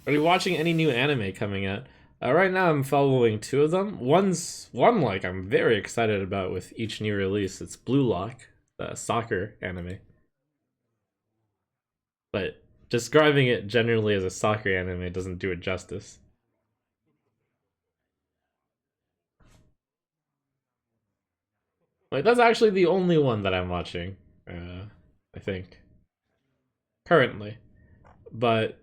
Are you watching any new anime coming out? Right now, I'm following two of them. One like I'm very excited about with each new release. It's Blue Lock, the soccer anime. But describing it generally as a soccer anime doesn't do it justice. Like that's actually the only one that I'm watching. I think currently, but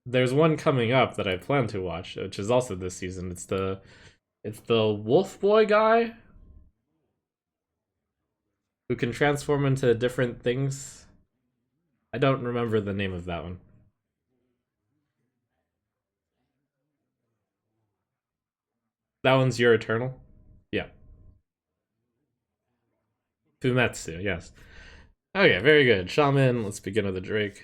there's one coming up that I plan to watch, which is also this season. It's the Wolf Boy guy who can transform into different things. I don't remember the name of that one. That one's Your Eternal? Yeah. Fumetsu, yes. Okay, very good. Shaman, let's begin with the Drake.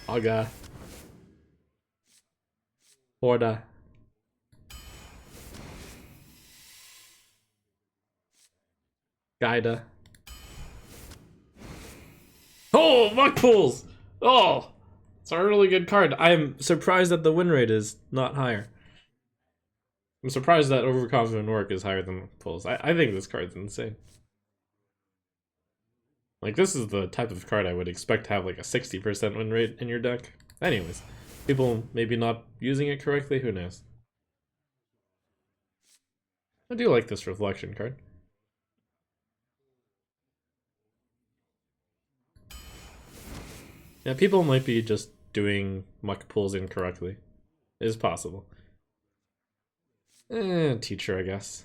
Aga. Horda. Gaida. Oh, Muck Pools! Oh! It's a really good card. I'm surprised that the win rate is not higher. I'm surprised that Overconfident Work is higher than Pulls. I think this card's insane. Like, this is the type of card I would expect to have like a 60% win rate in your deck. Anyways, people maybe not using it correctly, who knows. I do like this Reflection card. Yeah, people might be just doing Muck Pulls incorrectly. It is possible. Teacher, I guess.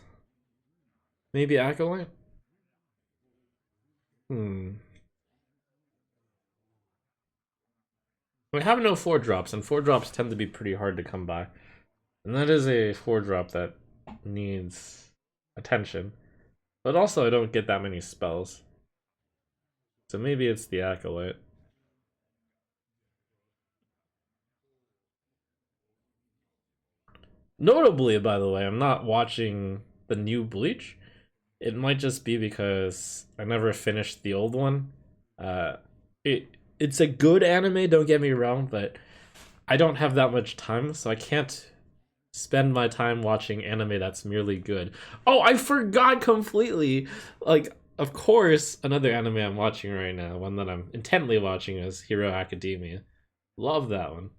Maybe Acolyte? Hmm. We have no 4-drops, and 4-drops tend to be pretty hard to come by. And that is a 4-drop that needs attention. But also, I don't get that many spells. So maybe it's the Acolyte. Notably, by the way, I'm not watching the new Bleach. It might just be because I never finished the old one. Uh, it's a good anime, don't get me wrong, but I don't have that much time, so I can't spend my time watching anime that's merely good. Oh, I forgot completely. Like, of course, another anime I'm watching right now, one that I'm intently watching, is Hero Academia. Love that one.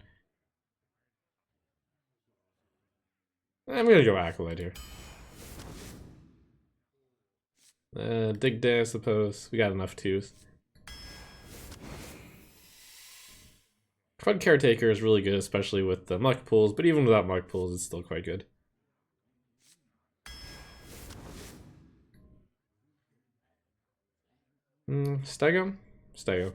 I'm gonna go Acolyte here. Dig Day, I suppose. We got enough twos. Crud Caretaker is really good, especially with the Muck Pools, but even without Muck Pools, it's still quite good. Stego? Stego.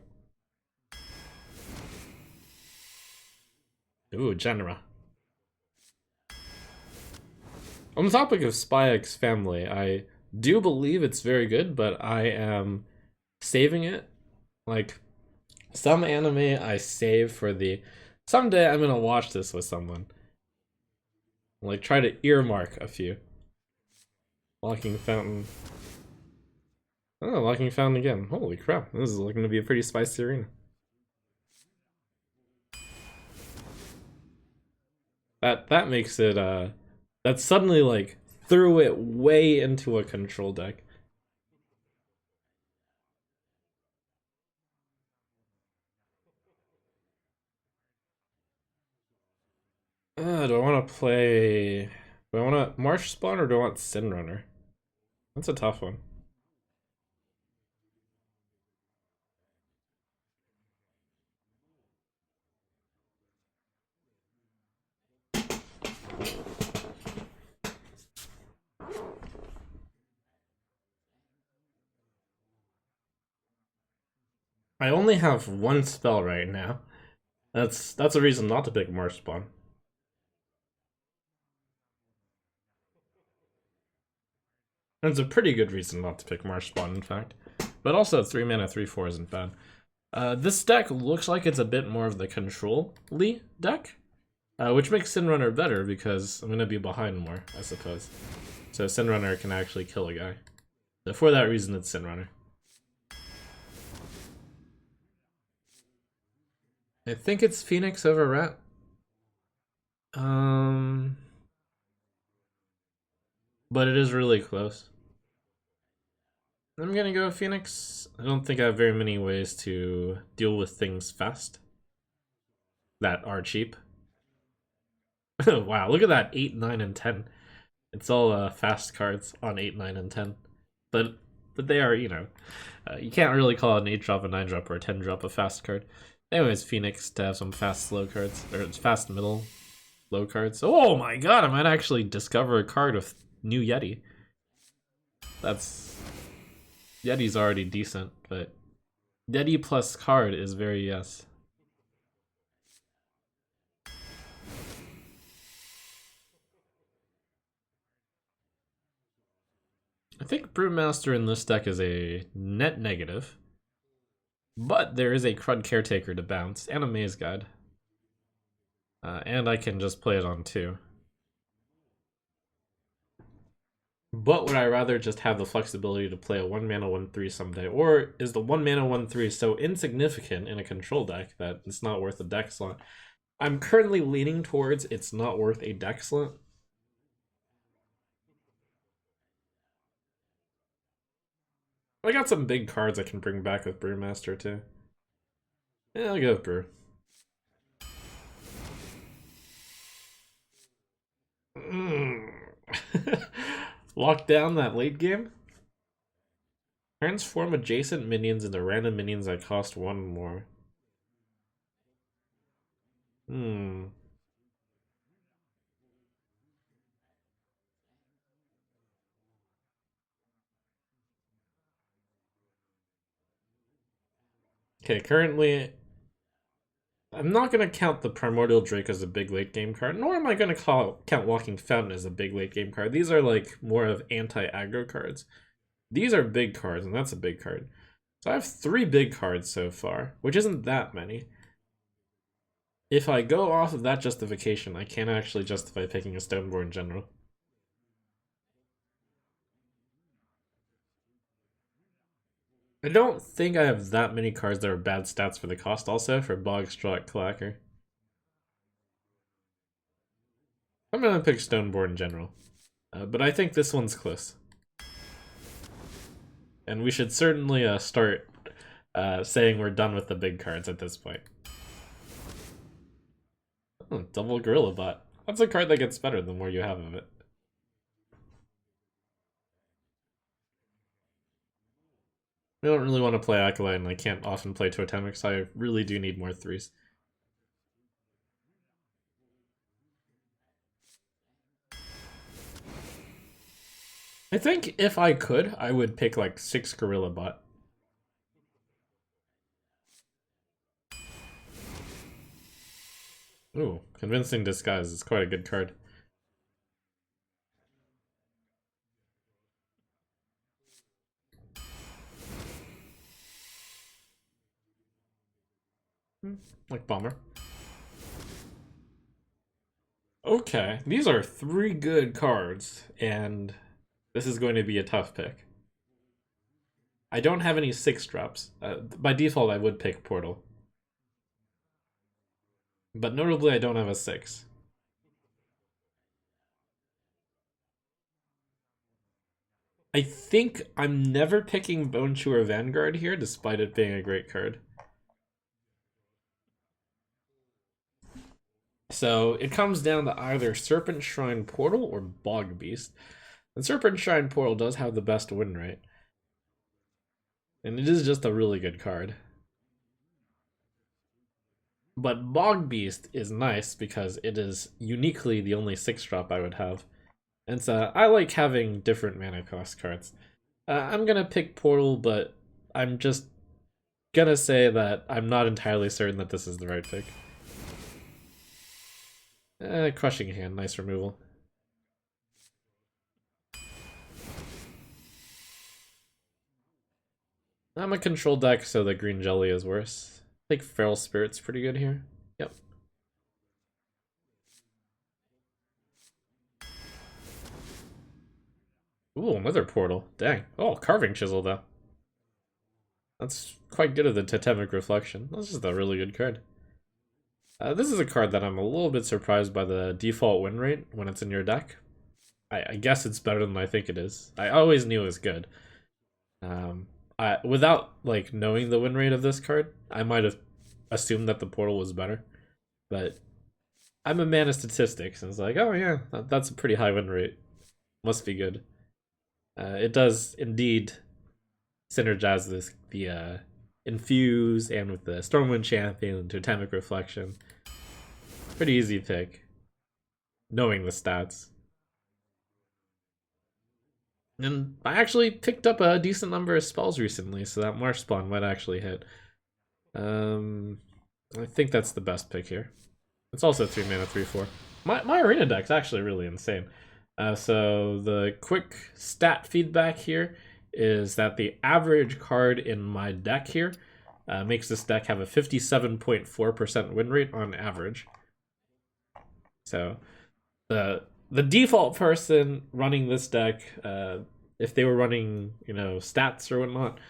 Ooh, Genera. On the topic of Spy X Family, I do believe it's very good, but I am saving it. Like, some anime I save for the someday I'm gonna watch this with someone. Like, try to earmark a few. Locking Fountain. Oh, Locking Fountain again. Holy crap, this is looking to be a pretty spicy arena. That makes it, that suddenly, like, threw it way into a control deck. Do I want to play... Do I want to Marsh Spawn or do I want Sin Runner? That's a tough one. I only have one spell right now. That's a reason not to pick Marsh Spawn. That's a pretty good reason not to pick Marsh Spawn, in fact. But also, 3 mana, 3/4 isn't bad. This deck looks like it's a bit more of the control-ly deck, which makes Sin Runner better because I'm going to be behind more, I suppose. So Sin Runner can actually kill a guy. So for that reason, it's Sin Runner. I think it's Phoenix over Rat. Um, but it is really close. I'm gonna go Phoenix. I don't think I have very many ways to deal with things fast that are cheap. Wow, look at that 8, 9, and 10. It's all fast cards on 8, 9, and 10. But they are, you can't really call an 8 drop, a 9 drop, or a 10 drop a fast card. Anyways, Phoenix to have some fast slow cards, or it's fast middle low cards. Oh my god, I might actually discover a card with new Yeti. That's Yeti's already decent, but Yeti plus card is very yes. I think Brewmaster in this deck is a net negative, but there is a Crud Caretaker to bounce and a Maze Guide. And I can just play it on 2. But would I rather just have the flexibility to play a 1 mana 1/3 someday? Or is the 1 mana 1/3 so insignificant in a control deck that it's not worth a deck slot? I'm currently leaning towards it's not worth a deck slot. I got some big cards I can bring back with Brewmaster too. Yeah, I'll go with Brew. Lock down that late game. Transform adjacent minions into random minions that cost 1 more. Okay, currently I'm not going to count the Primordial Drake as a big late game card, nor am I going to count Walking Fountain as a big late game card. These are like more of anti-aggro cards. These are big cards, and that's a big card. So I have 3 big cards so far, which isn't that many. If I go off of that justification, I can't actually justify picking a Stoneborn General. I don't think I have that many cards that are bad stats for the cost also for Bogstrot Clacker. I'm gonna pick Stoneborn General. But I think this one's close. And we should certainly start saying we're done with the big cards at this point. Oh, double Gorilla Bot. That's a card that gets better the more you have of it. I don't really want to play Acolyte, and I can't often play Totemic, so I really do need more 3s. I think if I could, I would pick like 6 Gorilla Bot. Ooh, Convincing Disguise is quite a good card. Like Bomber. Okay, these are 3 good cards, and this is going to be a tough pick. I don't have any 6 drops. By default, I would pick Portal. But notably, I don't have a 6. I think I'm never picking Bone Chewer Vanguard here, despite it being a great card. So it comes down to either Serpent Shrine Portal or Bog Beast. And Serpent Shrine Portal does have the best win rate. And it is just a really good card. But Bog Beast is nice because it is uniquely the only 6-drop I would have. And so I like having different mana cost cards. I'm gonna pick Portal, but I'm just gonna say that I'm not entirely certain that this is the right pick. Crushing Hand, nice removal. I'm a control deck, so the green jelly is worse. I think Feral Spirit's pretty good here. Yep. Ooh, another portal. Dang. Oh, Carving Chisel, though. That's quite good of the Totemic Reflection. That's just a really good card. This is a card that I'm a little bit surprised by the default win rate when it's in your deck. I guess it's better than I think it is. I always knew it was good. Um, without like knowing the win rate of this card, I might have assumed that the portal was better. But I'm a man of statistics, and it's like, oh yeah, that's a pretty high win rate. Must be good. It does indeed synergize this the infuse and with the Stormwind Champion and Totemic Reflection. Pretty easy pick, knowing the stats. And I actually picked up a decent number of spells recently, so that Marsh Spawn might actually hit. I think that's the best pick here. It's also 3 mana, 3/4. My arena deck's actually really insane. So the quick stat feedback here is that the average card in my deck here makes this deck have a 57.4% win rate on average. So the default person running this deck, if they were running, stats or whatnot,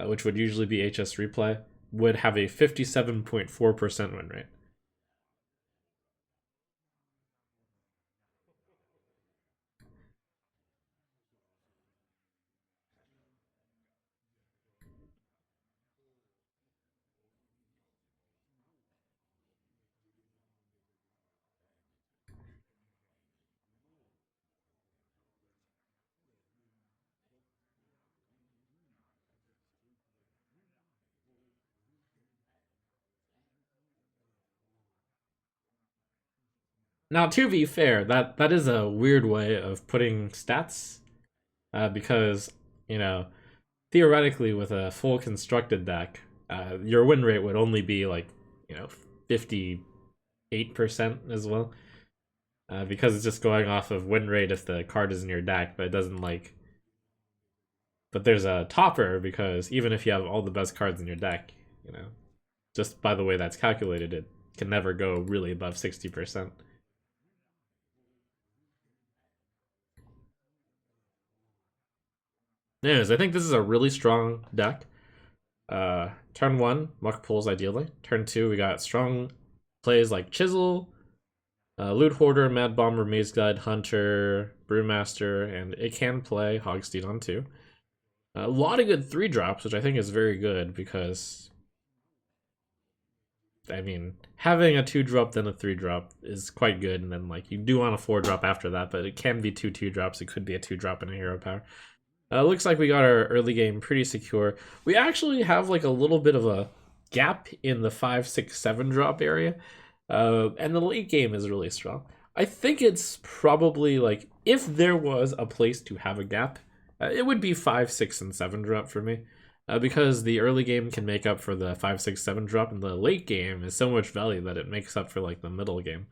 which would usually be HS Replay, would have a 57.4% win rate. Now, to be fair, that is a weird way of putting stats, because theoretically, with a full constructed deck, your win rate would only be like 58% as well, because it's just going off of win rate if the card is in your deck, but it doesn't like. But there's a topper because even if you have all the best cards in your deck, just by the way that's calculated, it can never go really above 60%. Anyways, I think this is a really strong deck. Turn 1, Muck pulls ideally. Turn 2, we got strong plays like Chisel, Loot Hoarder, Mad Bomber, Maze Guide, Hunter, Brewmaster, and it can play Hogsteed on 2. A lot of good 3-drops, which I think is very good because, I mean, having a 2-drop then a 3-drop is quite good, and then like you do want a 4-drop after that, but it can be 2-2-drops. It could be a 2-drop and a hero power. Looks like we got our early game pretty secure. We actually have like a little bit of a gap in the 5, 6, 7-drop area, and the late game is really strong. I think it's probably like if there was a place to have a gap, it would be 5, 6, and 7-drop for me, because the early game can make up for the 5, 6, 7-drop, and the late game is so much value that it makes up for like the middle game.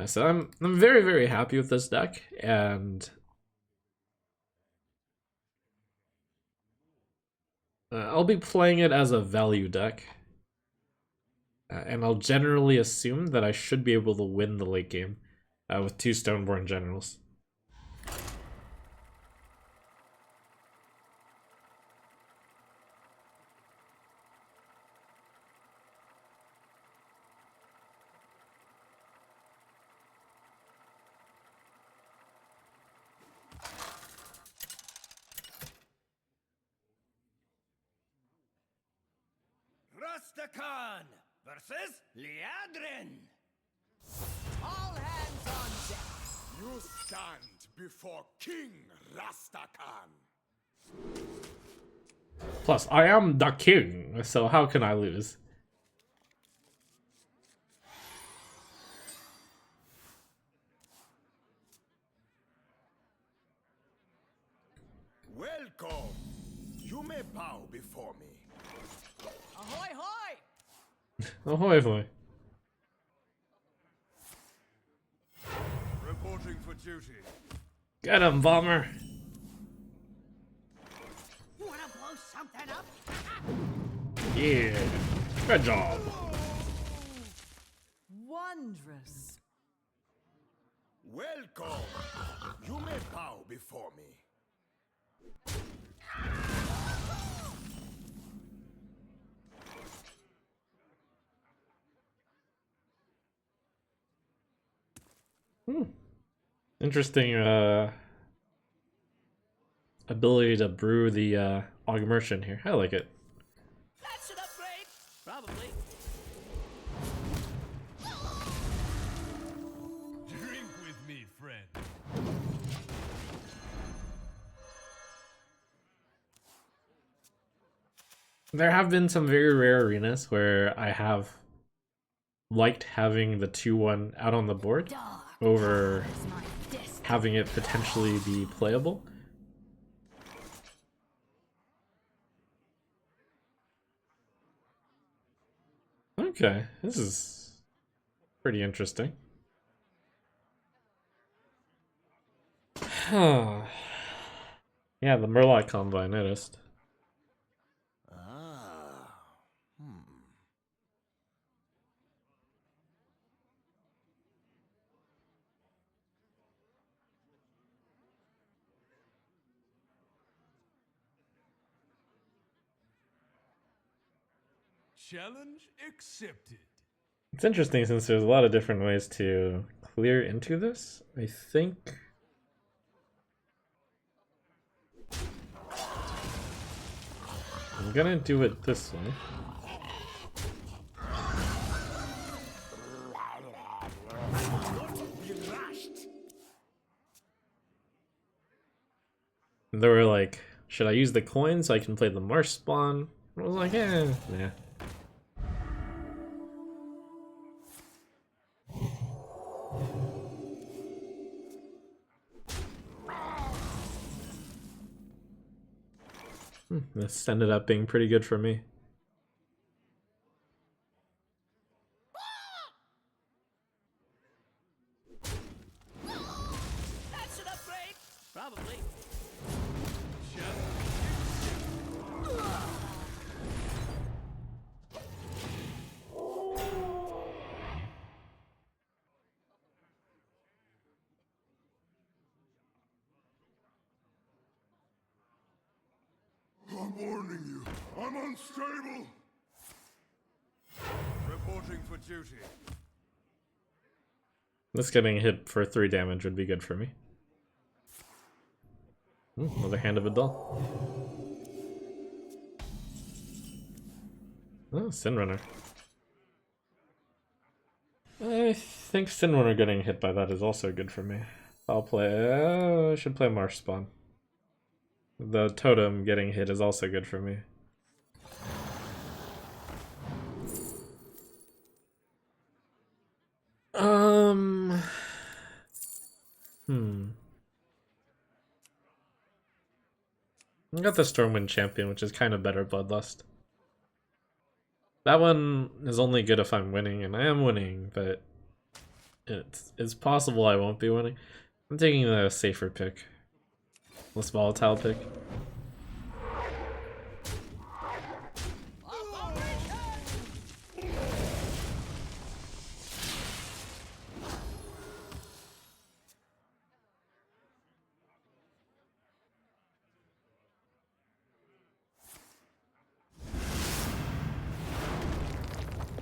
So I'm very, very happy with this deck, and I'll be playing it as a value deck, and I'll generally assume that I should be able to win the late game with 2 Stoneborn Generals. Rastakan versus Liadrin. All hands on deck. You stand before King Rastakan. Plus, I am the king, so how can I lose? Welcome. You may bow before me. Ahoy, hoy! Ahoy, ahoy. Reporting for duty. Get him, Bomber. Wanna blow something up? Yeah. Good job. Wondrous. Welcome. You may bow before me. Hmm. Interesting ability to brew the augmerchant here. I like it. That's an upgrade. Probably. Drink with me, friend. There have been some very rare arenas where I have liked having the 2-1 out on the board over having it potentially be playable. Okay, this is pretty interesting. Yeah, the Murloc combo I noticed. Ah. Challenge accepted. It's interesting since there's a lot of different ways to clear into this. I think I'm gonna do it this way. And they were like, should I use the coin so I can play the marsh spawn? I was like, nah. This ended up being pretty good for me. That's an upgrade. Probably. I'm warning you. I'm unstable. Reporting for duty. This getting hit for 3 damage would be good for me. Another Hand of Adul. Oh, Sin Runner. I think Sin Runner getting hit by that is also good for me. I'll play. I should play Marsh Spawn. The totem getting hit is also good for me. Hmm. I got the Stormwind Champion, which is kind of better Bloodlust. That one is only good if I'm winning, and I am winning, but it's possible I won't be winning. I'm taking the safer pick. Less volatile pick.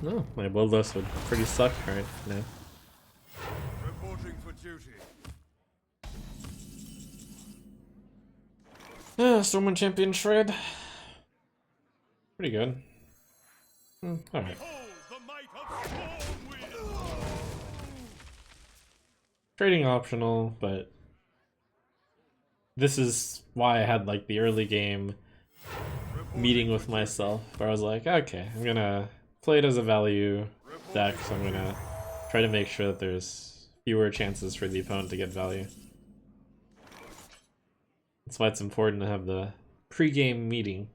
No, my Bloodlust would pretty suck right now. Reporting for duty. Yeah, Stormwind Champion Shred. Pretty good. Alright. Behold the might of Stormwind! Trading optional, but this is why I had like the early game meeting with myself where I was like, okay, I'm gonna play it as a value deck, so I'm gonna try to make sure that there's fewer chances for the opponent to get value. That's why it's important to have the pre-game meeting.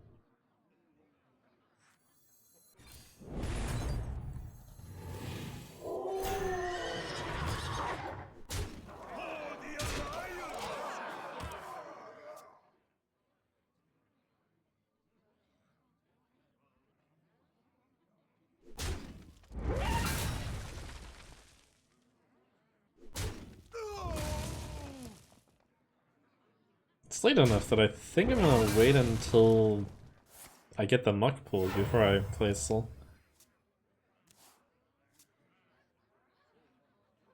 It's late enough that I think I'm gonna wait until I get the muck pulled before I play Soul.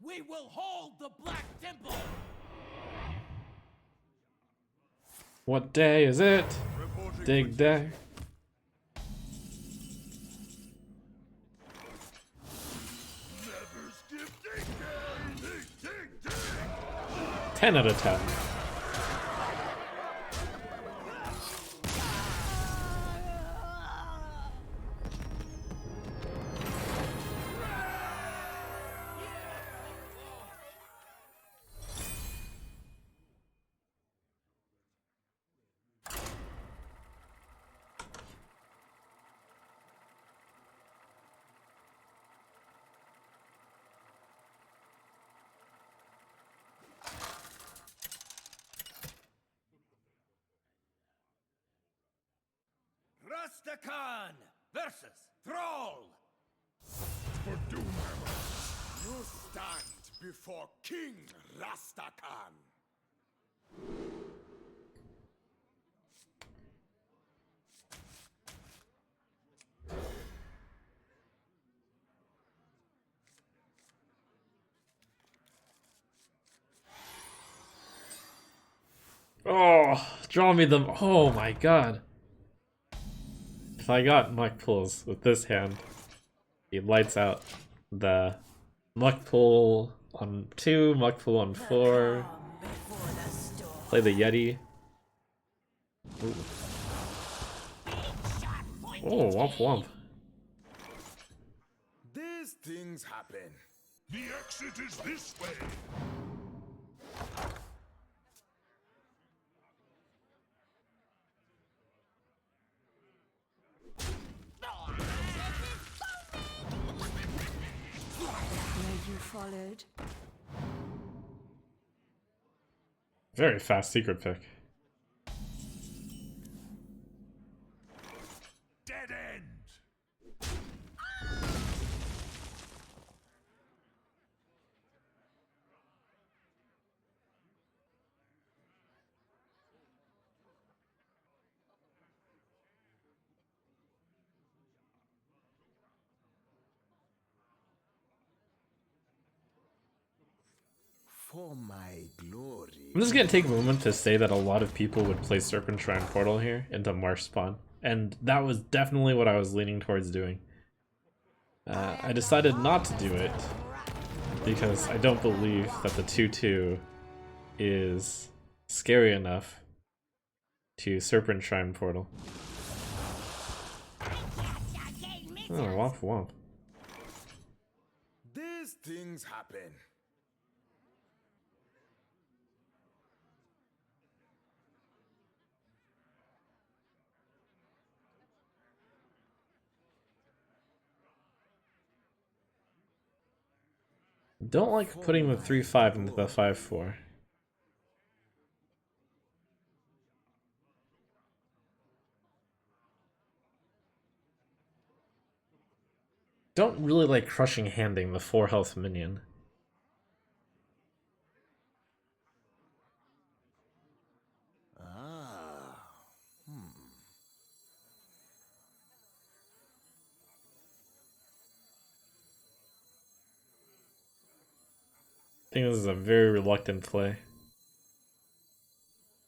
We will hold the Black Temple! What day is it? Reporting Dig for day. Never skip dig day! Dig, dig, dig! 10 out of 10. Rastakan versus Thrall! For Doomhammer, you stand before King Rastakan. Oh, draw me them. Oh my god. If I got muck pulls with this hand, he lights out the muck pull on 2, muck pull on 4. Play the Yeti. Ooh. Oh, womp womp. These things happen. The exit is this way! Where you followed. Very fast secret pick. Dead end! For my glory. I'm just gonna take a moment to say that a lot of people would play Serpent Shrine Portal here into Marsh Spawn, and that was definitely what I was leaning towards doing. I decided not to do it because I don't believe that the 2/2 is scary enough to Serpent Shrine Portal. Oh, womp womp. These things happen. Don't like putting the 3/5 into the 5/4. Don't really like crushing handing the 4 health minion. Ah. I think this is a very reluctant play.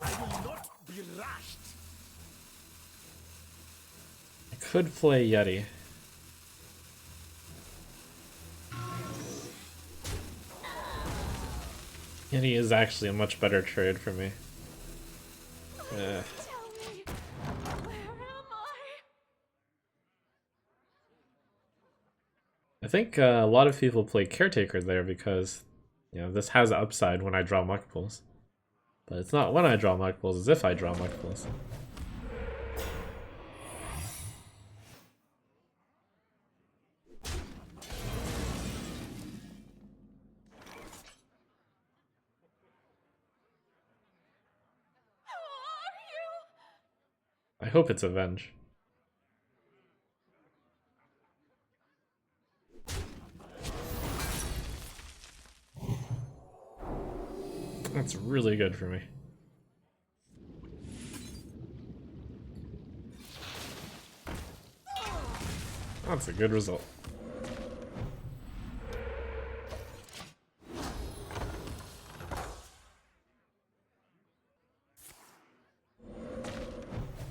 I will not be rushed. I could play Yeti. Yeti is actually a much better trade for me. Tell me, where am I think a lot of people play Caretaker there because, you know, this has upside when I draw muck pulls. But it's not when I draw muck pulls, it's if I draw muck pulls. I hope it's Avenge. That's really good for me. That's a good result.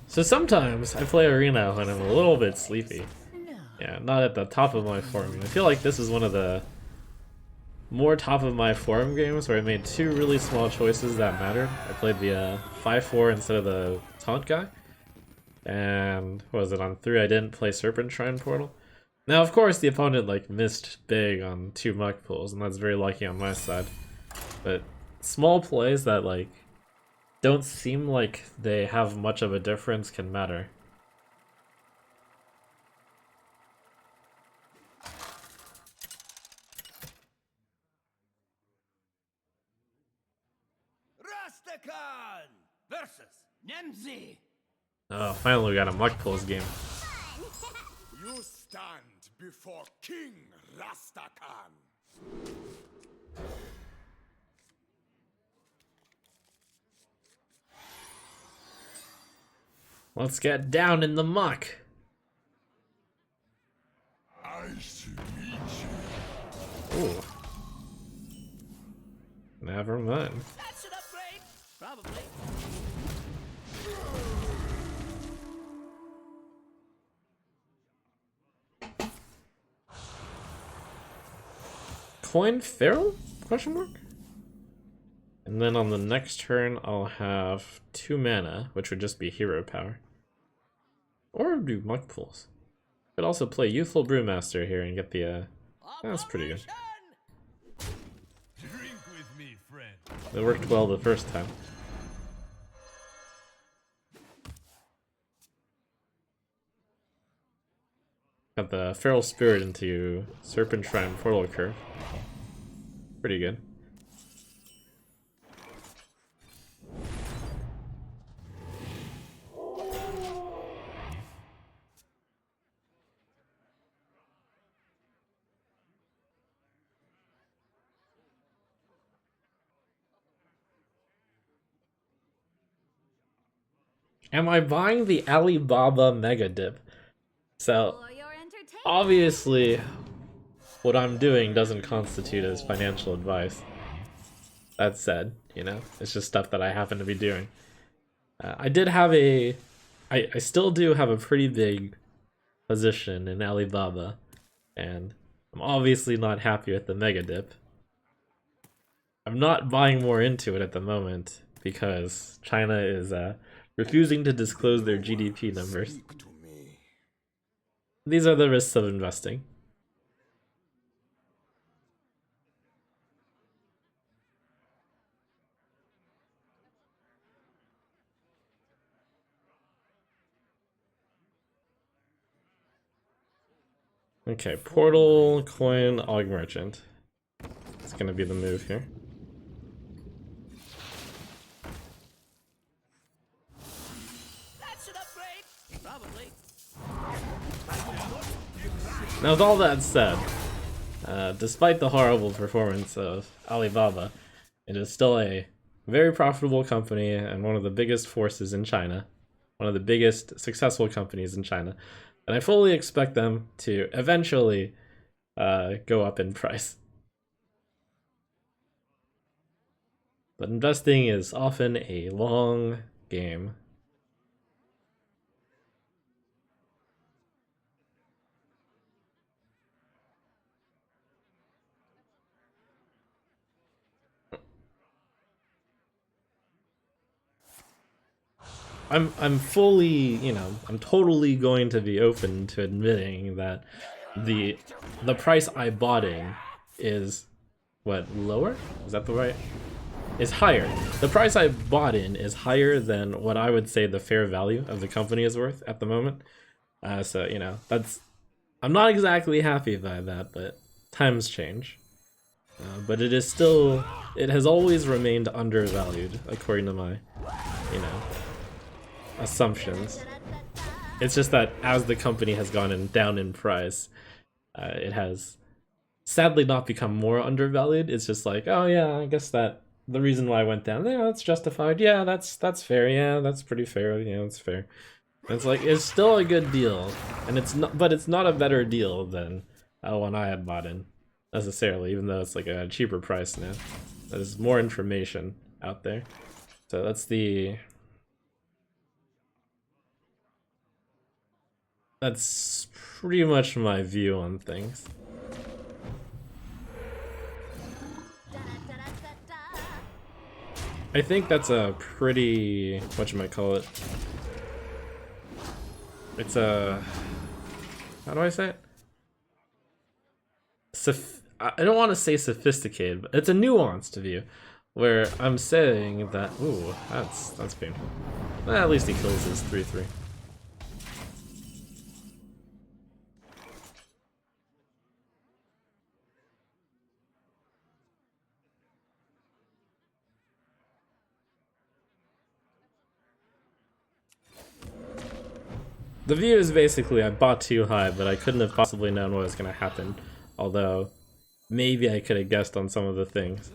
So sometimes I play Arena when I'm a little bit sleepy. Yeah, not at the top of my form. I feel like this is one of the more top of my form games where I made two really small choices that mattered. I played the 5-4 instead of the taunt guy. And what was it, on 3 I didn't play Serpent Shrine Portal. Now of course the opponent like missed big on 2 muck pulls, and that's very lucky on my side. But small plays that like don't seem like they have much of a difference can matter. Rastakan versus Nemzi. Oh, finally we got a muck pulls game. You stand before King Rastakan. Let's get down in the muck. I should meet you. Ooh. Never mind. That's an upgrade. Probably. Coin Feral? Question mark? And then on the next turn I'll have 2 mana, which would just be hero power. Or do muck pulls. Could also play Youthful Brewmaster here and get the that's pretty good. Drink with me, friend. It worked well the first time. Got the Feral Spirit into Serpent Shrine Portal Curve. Pretty good. Am I buying the Alibaba Mega Dip? So, For your entertainment. obviously, what I'm doing doesn't constitute as financial advice. That said, you know, it's just stuff that I happen to be doing. I did have I still do have a pretty big position in Alibaba, and I'm obviously not happy with the Mega Dip. I'm not buying more into it at the moment because China is refusing to disclose their GDP numbers. Speak to me. These are the risks of investing. Okay, Portal, Coin, Aug Merchant. It's gonna be the move here. That's an upgrade. Probably. Now with all that said, despite the horrible performance of Alibaba, it is still a very profitable company and one of the biggest forces in China. One of the biggest successful companies in China. And I fully expect them to eventually go up in price. But investing is often a long game. I'm fully, you know, I'm totally going to be open to admitting that the price I bought in is what, lower? Is that the right? Is higher. The price I bought in is higher than what I would say the fair value of the company is worth at the moment. So, you know, I'm not exactly happy by that, but times change. But it is still, it has always remained undervalued according to my, you know, assumptions. It's just that as the company has gone down in price, it has sadly not become more undervalued. It's just like, oh yeah, I guess that the reason why I went down, yeah, that's justified. Yeah, that's fair. Yeah, that's pretty fair. Yeah, that's fair. And it's like, it's still a good deal, and it's not, but it's not a better deal than one I had bought in necessarily, even though it's like a cheaper price now. There's more information out there. So that's the That's pretty much my view on things. I think that's a pretty, whatchamacallit, it's a, how do I say it? I don't want to say sophisticated, but it's a nuanced view, where I'm saying that, ooh, that's painful. Well, at least he kills his 3/3. The view is basically I bought too high, but I couldn't have possibly known what was going to happen. Although, maybe I could have guessed on some of the things.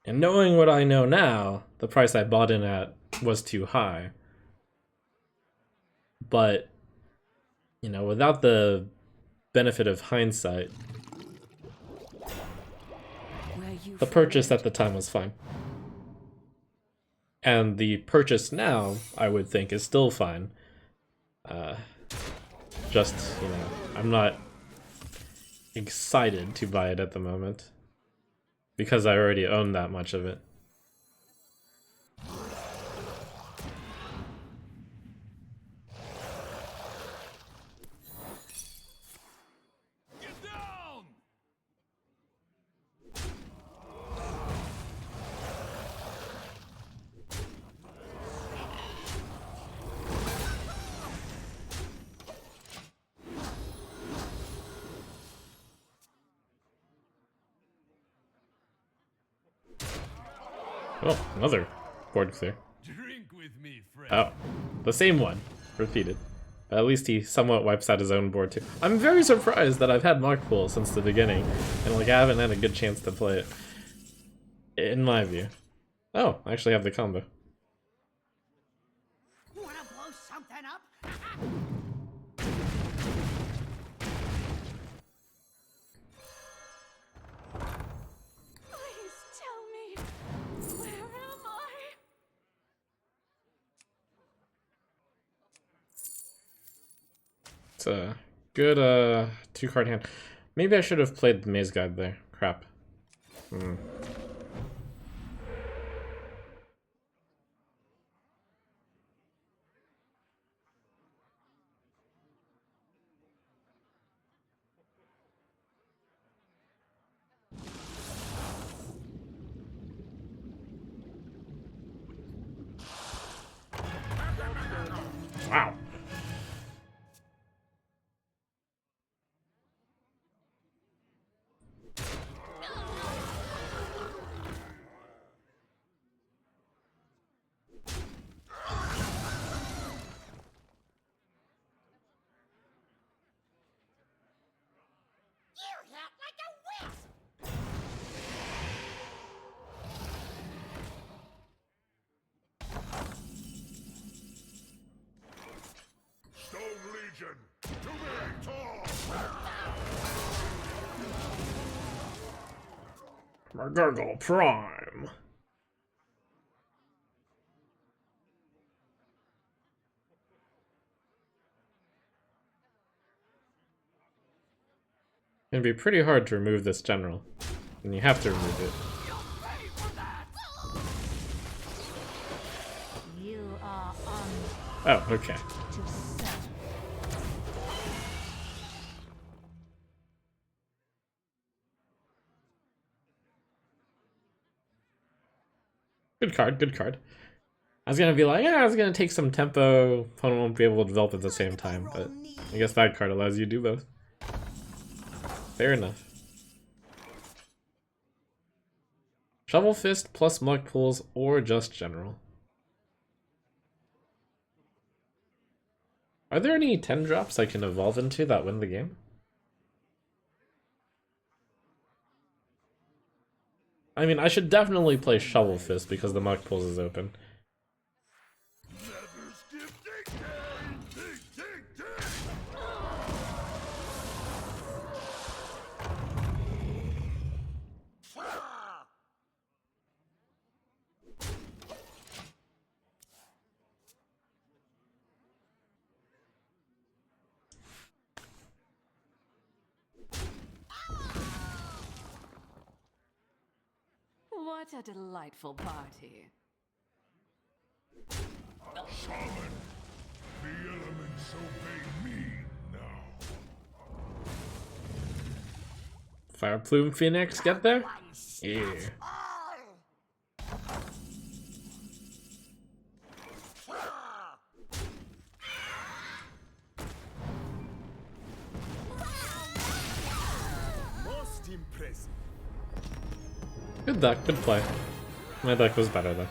And knowing what I know now, the price I bought in at was too high. But, you know, without the benefit of hindsight, the purchase at the time was fine. And the purchase now, I would think, is still fine. Just, you know, I'm not excited to buy it at the moment. Because I already own that much of it. Get down! Oh, another board clear. Drink with me, friend. Oh, the same one, repeated. At least he somewhat wipes out his own board too. I'm very surprised that I've had Mark Pool since the beginning, and like I haven't had a good chance to play it. In my view. Oh, I actually have the combo. Wanna blow something up? Please tell me, where am I? It's a good 2-card hand. Maybe I should have played the Maze Guide there. Crap. Wow. You hit like a wisp! Stone Legion, to me, tall. Gargle Prime. It'd be pretty hard to remove this general. And you have to remove it. You'll pay for that! You are on Oh, okay. to serve. Good card, good card. I was gonna be like, yeah, I was gonna take some tempo, opponent won't be able to develop at the same time, but I guess that card allows you to do both. Fair enough. Shovel Fist plus Mug Pools or just General. Are there any 10 drops I can evolve into that win the game? I mean, I should definitely play Shovel Fist because the Mug Pools is open. Never skip dig, dig, dig, dig, dig. What a delightful party. Shaman, the elements obey me now. Fire Plume Phoenix, get there? Yeah. Most impressive. Good deck, good play. My deck was better though.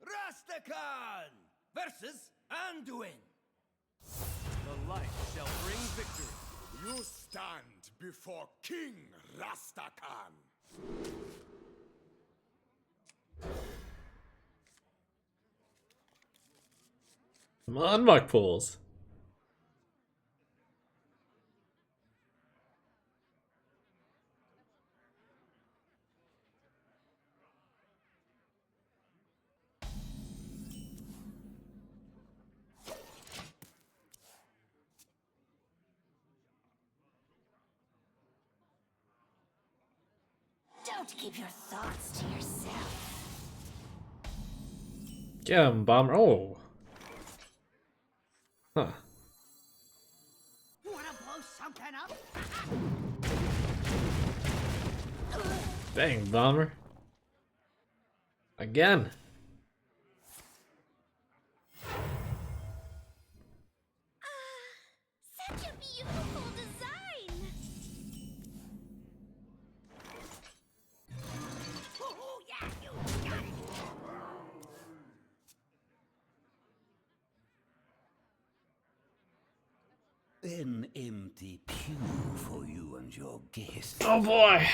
Rastakan versus Anduin. The light shall bring victory. You stand before King Rastakan. Come on, Muck Pools. Don't keep your thoughts to yourself. Get him, Bomber. Oh. Huh. Wanna blow something up? Dang, Bomber. Again. Such a beautiful design. Oh, yeah, you got it. An empty pew for you and your guests. Oh boy.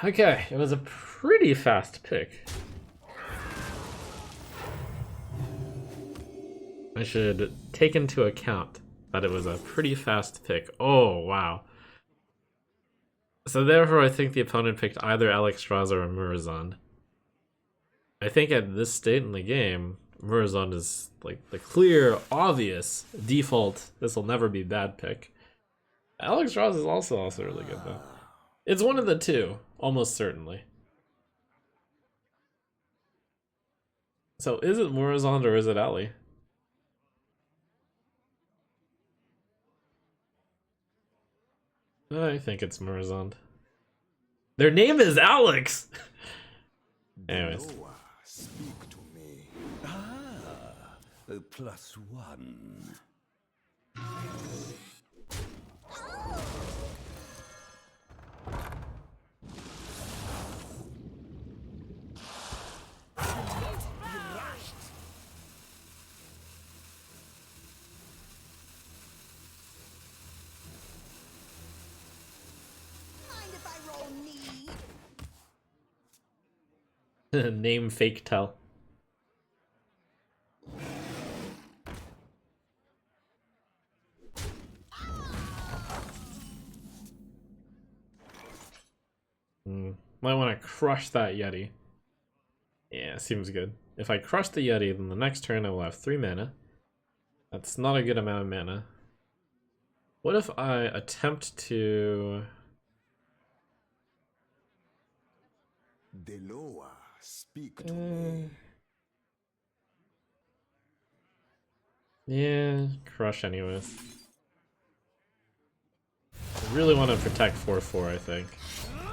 Okay, it was a pretty fast pick. I should take into account that it was a pretty fast pick. Oh, wow. So therefore, I think the opponent picked either Alexstrasza or Murozond. I think at this state in the game, Murozond is like the clear, obvious default. This will never be bad pick. Alexstrasza is also really good though. It's one of the two, almost certainly. So is it Murozond or is it Ali? I think it's Murozond. Their name is Alex! Anyways. Noah, speak to me. +1. Mind if I roll need? Name fake tell. Might want to crush that Yeti. Yeah, seems good. If I crush the Yeti, then the next turn I will have 3 mana. That's not a good amount of mana. What if I attempt to... Deloa, speak to me. Yeah, crush anyways. I really want to protect 4/4, I think.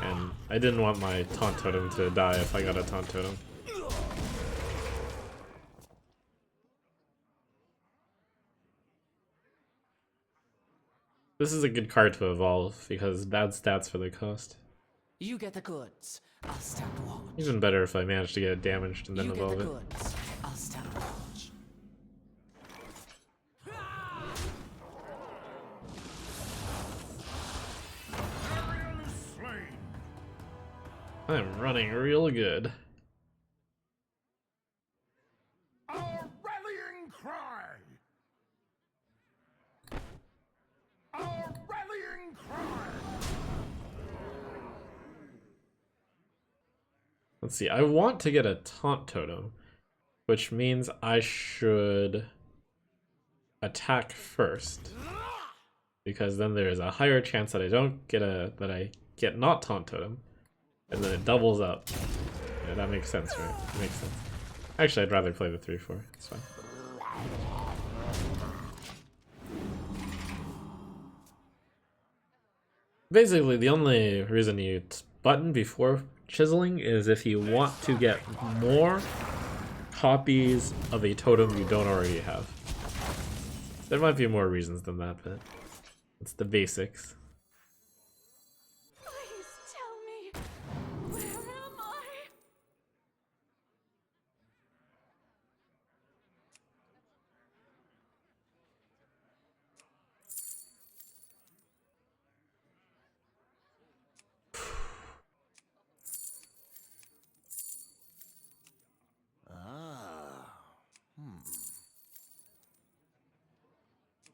And I didn't want my Taunt Totem to die if I got a Taunt Totem. This is a good card to evolve, because bad stats for the cost. You get the goods. I'll stand watch. Even better if I manage to get it damaged and then You get evolve the it. goods. I'll stand watch. Ariel is slain. I'm running real good. Our rallying Let's see, I want to get a taunt totem, which means I should attack first, because then there's a higher chance that I don't get that I get not taunt totem, and then it doubles up. Yeah, that makes sense, right? It makes sense. Actually, I'd rather play the 3/4. It's fine. Basically, the only reason you button before chiseling is if you want to get more copies of a totem you don't already have. There might be more reasons than that, but it's the basics. Please tell me, where am I?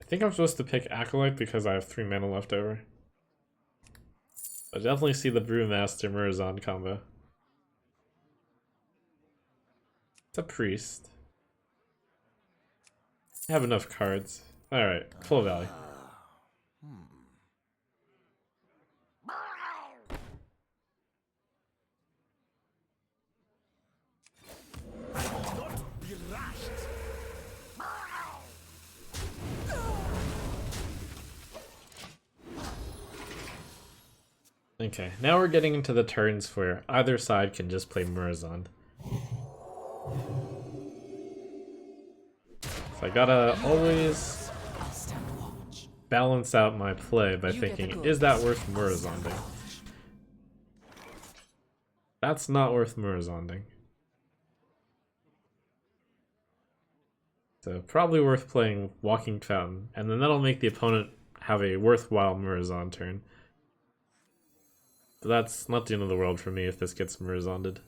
I think I'm supposed to pick Acolyte because I have 3 mana left over. I definitely see the Brewmaster Murazon combo. It's a priest. I have enough cards. Alright, full value. Be rushed. Okay, now we're getting into the turns where either side can just play Murazon. So I gotta always I'll stand watch. balance out my play by You get the thinking, is that worth goods, I'll stand Murazonding? watch. That's not worth Murazonding. So probably worth playing Walking Fountain, and then that'll make the opponent have a worthwhile Murazon turn. But that's not the end of the world for me if this gets Murazonded.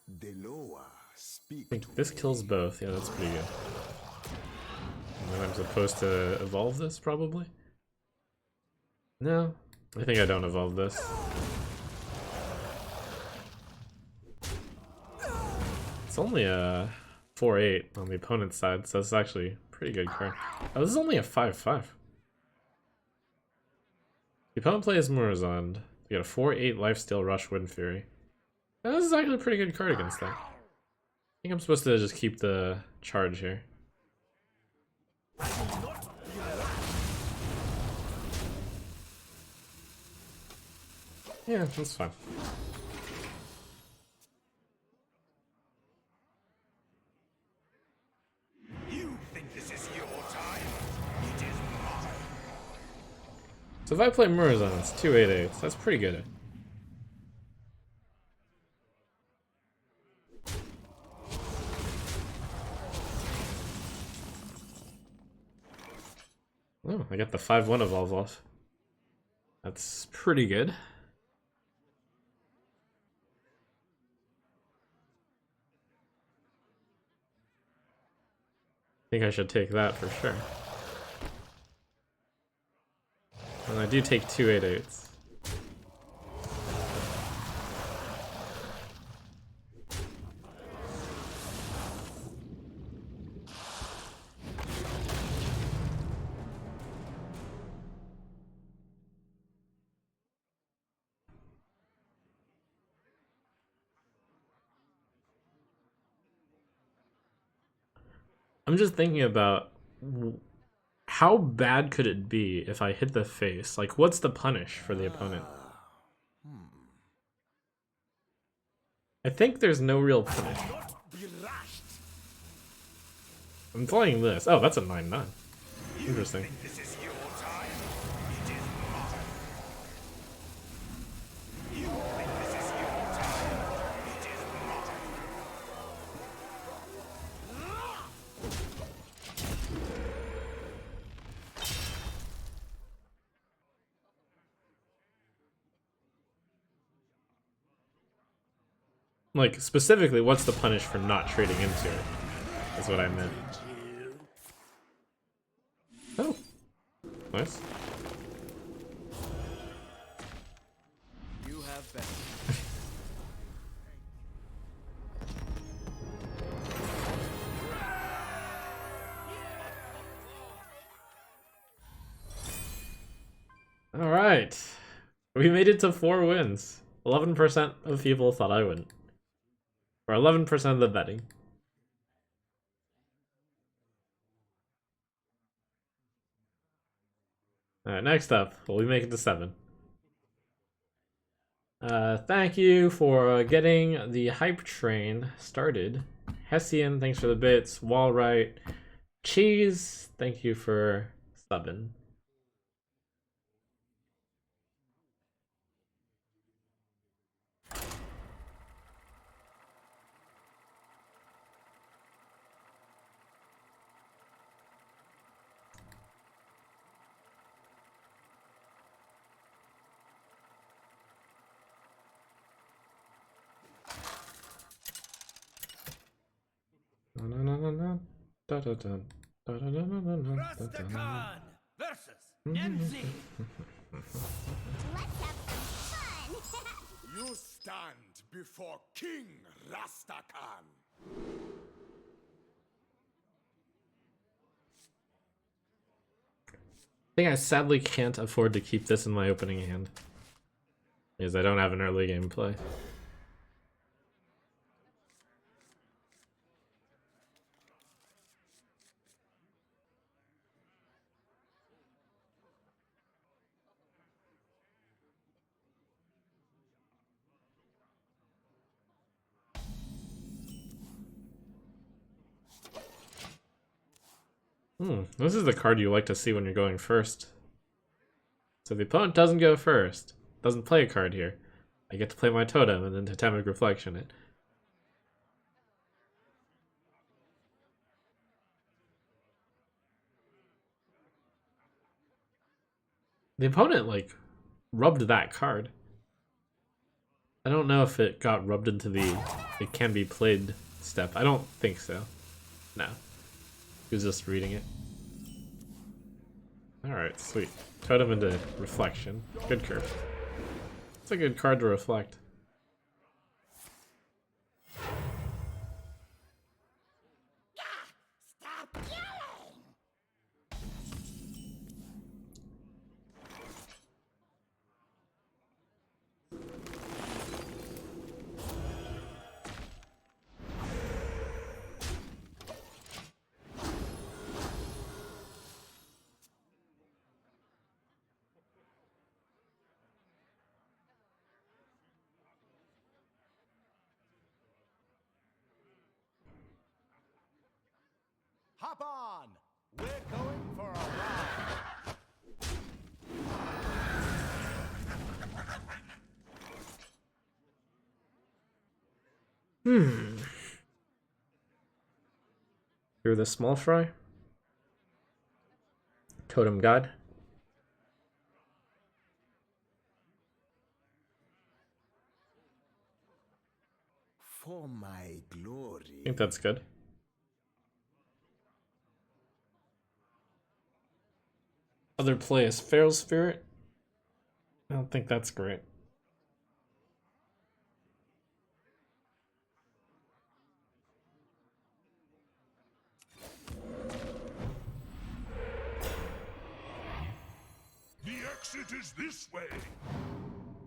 Deloa, speak. I think this kills both. Yeah, that's pretty good. And then I'm supposed to evolve this, probably? No, I think I don't evolve this. It's only a 4/8 on the opponent's side, so it's actually a pretty good card. Oh, this is only a 5/5. The opponent plays Murazond. You got a 4/8 lifesteal Rush Wind Fury. Now, this is actually a pretty good card against that. I think I'm supposed to just keep the charge here. Yeah, that's fine. You think this is your time? It is mine. So if I play Murazon, it's 2/8/8. That's pretty good. Oh, I got the 5/1 evolve off. That's pretty good. I think I should take that for sure. And I do take 2/8/8s. I'm just thinking about how bad could it be if I hit the face? Like, what's the punish for the opponent? I think there's no real punish. Be rushed. I'm playing this. Oh, that's a 9/9. Interesting. This is your time. It is mine. You think this is your time? It is mine. Like, specifically, what's the punish for not trading into it? That's what I meant. Oh. Nice. You have been. Alright. We made it to 4 wins. 11% of people thought I wouldn't. Or 11% of the betting. Alright, next up, will we make it to 7? Thank you for getting the hype train started. Hessian, thanks for the bits. Wallright. Cheese, thank you for subbing. Rastakan versus MZ. Let's have some fun. You stand before King Rastakan. I think I sadly can't afford to keep this in my opening hand. Because I don't have an early game play. This is the card you like to see when you're going first. So the opponent doesn't go first, doesn't play a card here. I get to play my totem and then Totemic Reflection it. The opponent, like, rubbed that card. I don't know if it got rubbed into the it can be played step. I don't think so. No. He was just reading it. Alright, sweet. Totem into Reflection. Good curve. It's a good card to reflect. Stop yelling. Hop on! We're going for a ride! Through the small fry. Totem God. For my glory. I think that's good. Other play is Feral Spirit. I don't think that's great. The exit is this way!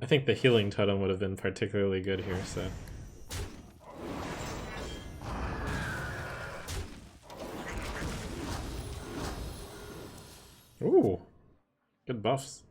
I think the healing totem would have been particularly good here, so. Ooh, good buffs.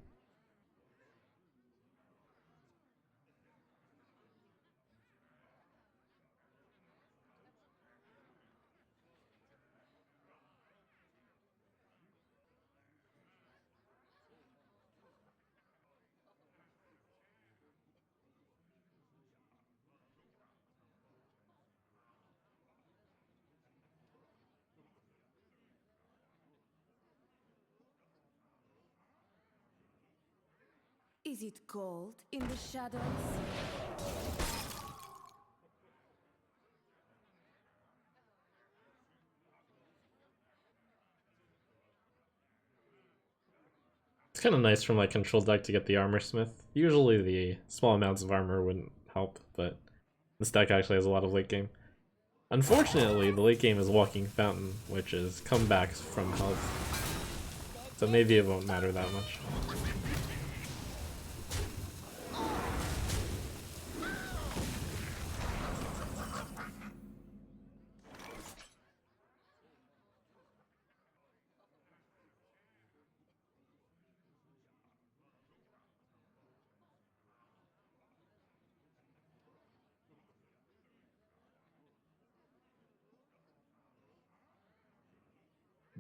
Is it cold in the shadows? It's kind of nice from like control deck to get the Armor Smith. Usually the small amounts of armor wouldn't help, but this deck actually has a lot of late game. Unfortunately, the late game is Walking Fountain, which is comebacks from health. So maybe it won't matter that much.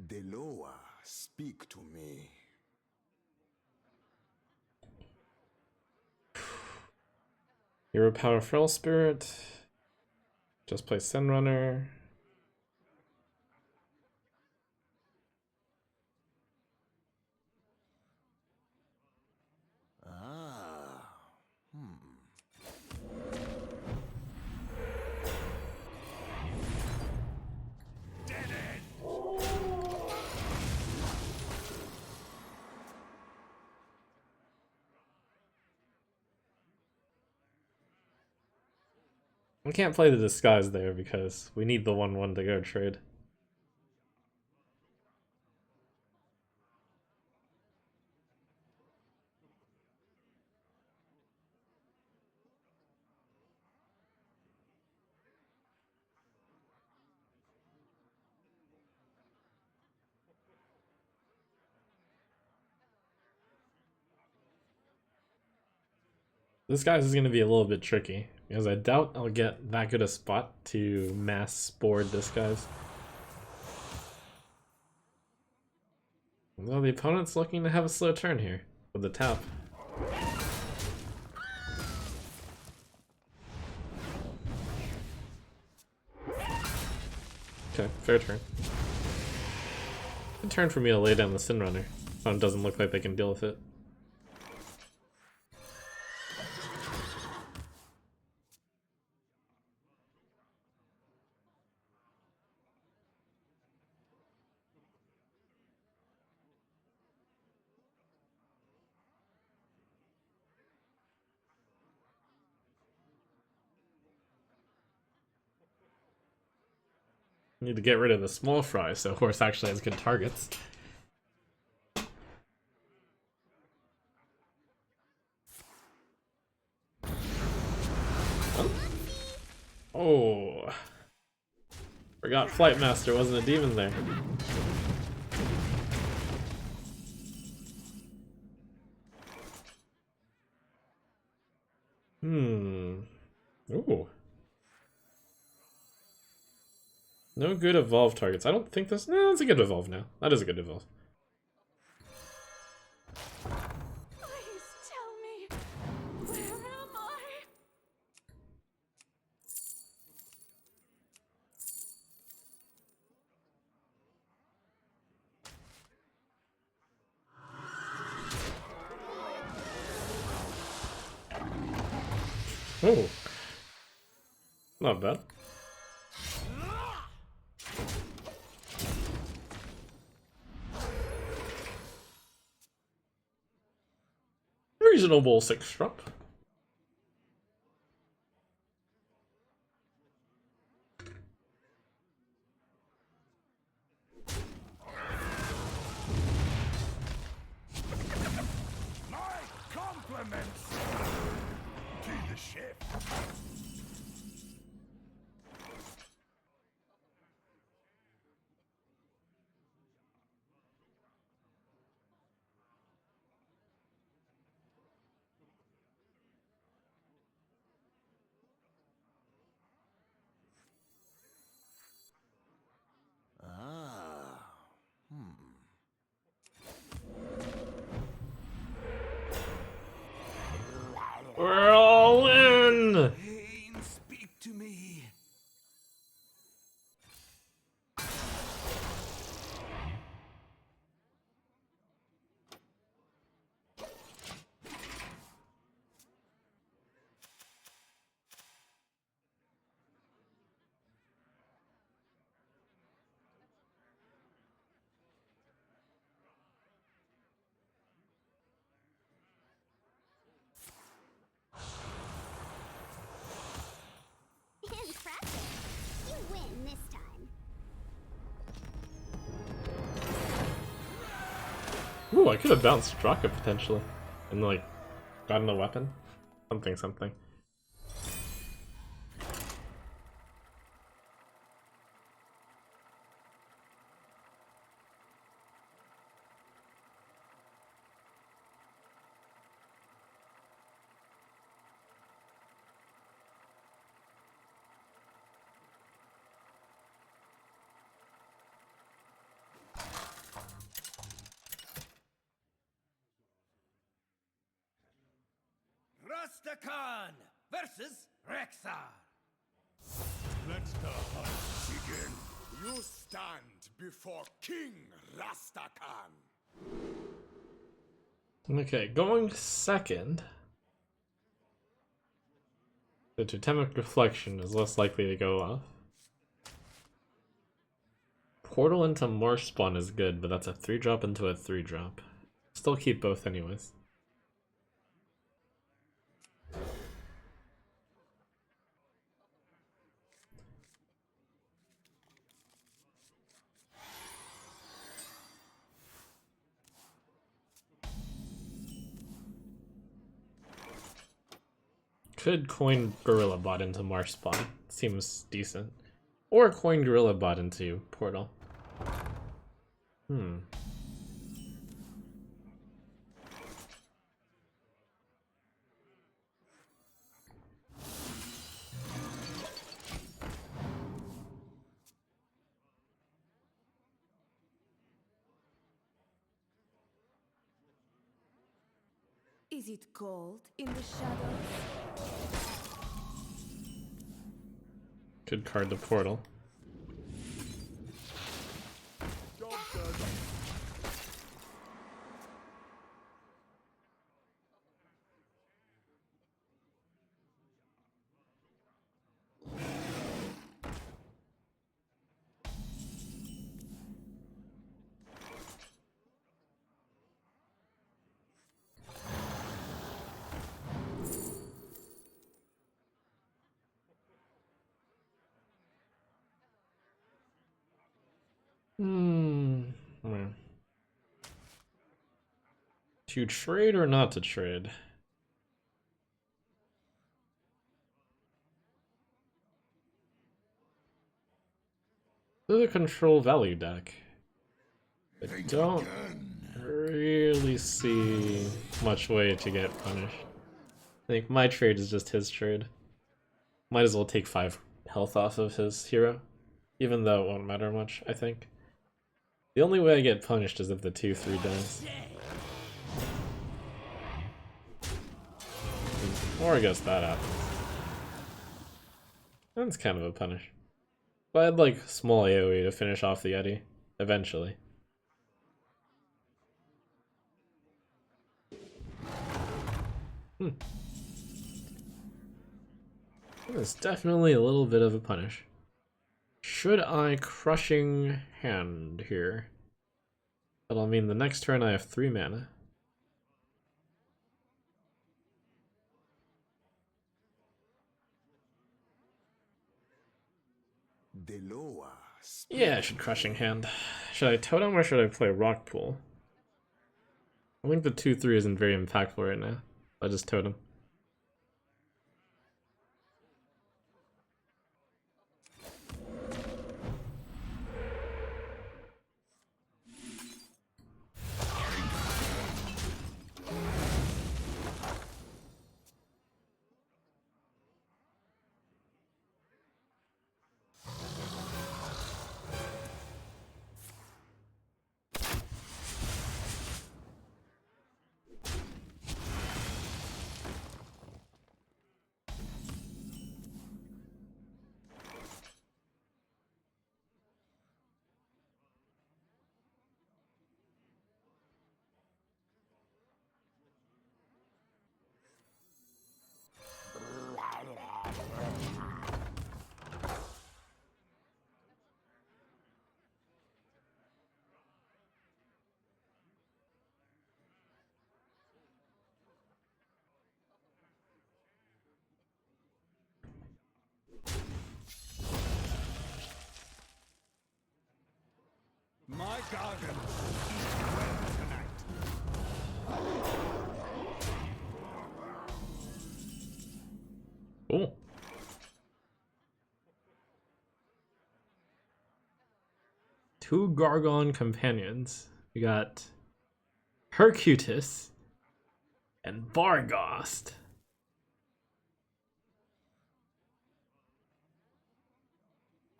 Deloa, speak to me. Hero Power Feral Spirit. Just play Sin Runner. Ah. We can't play the disguise there because we need the 1/1 to go trade. This guy's is going to be a little bit tricky because I doubt I'll get that good a spot to mass board this guy's. Well, the opponent's looking to have a slow turn here with the tap. Okay, fair turn. Good turn for me to lay down the Sin Runner. Opponent doesn't look like they can deal with it. Need to get rid of the small fry so horse actually has good targets. Oh. Forgot Flight Master wasn't a demon there. Ooh. No good evolve targets. I don't think this. No, it's a good evolve now. That is a good evolve. Please tell me, where am I? Oh. Not bad. Reasonable 6-drop. My compliments to the ship. Ah. We're all in! Pain, speak to me. Impressive. You win this time. Ooh, I could have bounced Draka potentially. And like, gotten a weapon. Something. Rastakhan versus Rexar. Let the hunt begin. You stand before King Rastakhan. Okay, going second. The Totemic Reflection is less likely to go off. Portal into Marshspawn is good, but that's a 3-drop into a 3-drop. Still keep both anyways. Could coin Gorilla Bot into Marshspawn. Seems decent. Or coin Gorilla Bot into Portal. Is it cold in the shadows? Could card the Portal. Job done. Hmm. To trade or not to trade? This is a control value deck. I don't really see much way to get punished. I think my trade is just his trade. Might as well take 5 health off of his hero, even though it won't matter much, I think. The only way I get punished is if the 2-3 dies. Or I guess that happens. That's kind of a punish. But I'd like small AoE to finish off the Eddy, eventually. It's definitely a little bit of a punish. Should I Crushing Hand here? That'll mean the next turn I have 3 mana. Deloa. Yeah, I should Crushing Hand. Should I Totem or should I play Rock Pool? I think the 2-3 isn't very impactful right now. I'll just Totem. My garden is well tonight. Cool. Two Gargon companions. We got Hercutus and Bargost.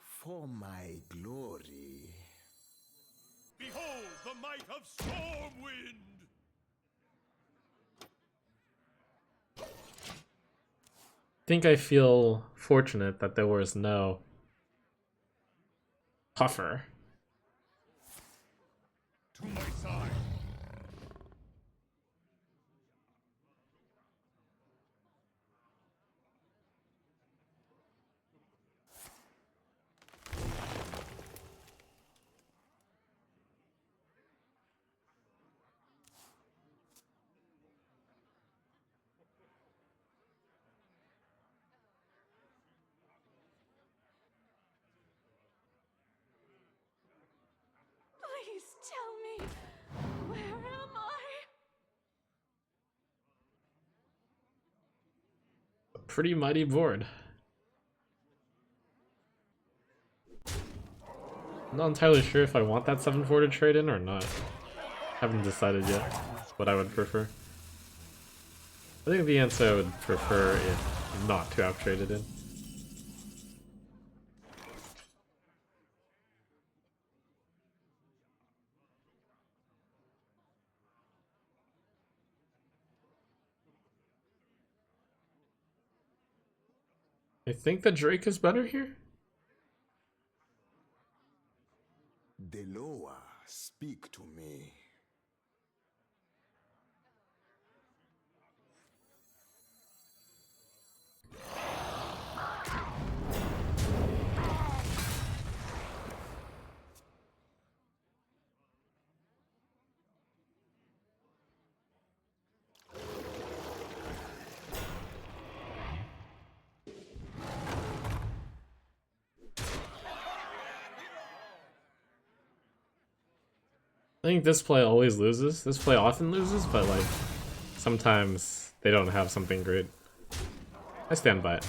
For my glory. Behold the might of Stormwind! think I feel fortunate that there was no puffer. To my side. Please tell me, where am I? A pretty mighty board. I'm not entirely sure if I want that 7-4 to trade in or not. Haven't decided yet what I would prefer. I think the answer I would prefer it not to have traded in. I think the Drake is better here. Deloa, speak to me. I think this play always loses. This play often loses, but like sometimes they don't have something great. I stand by it.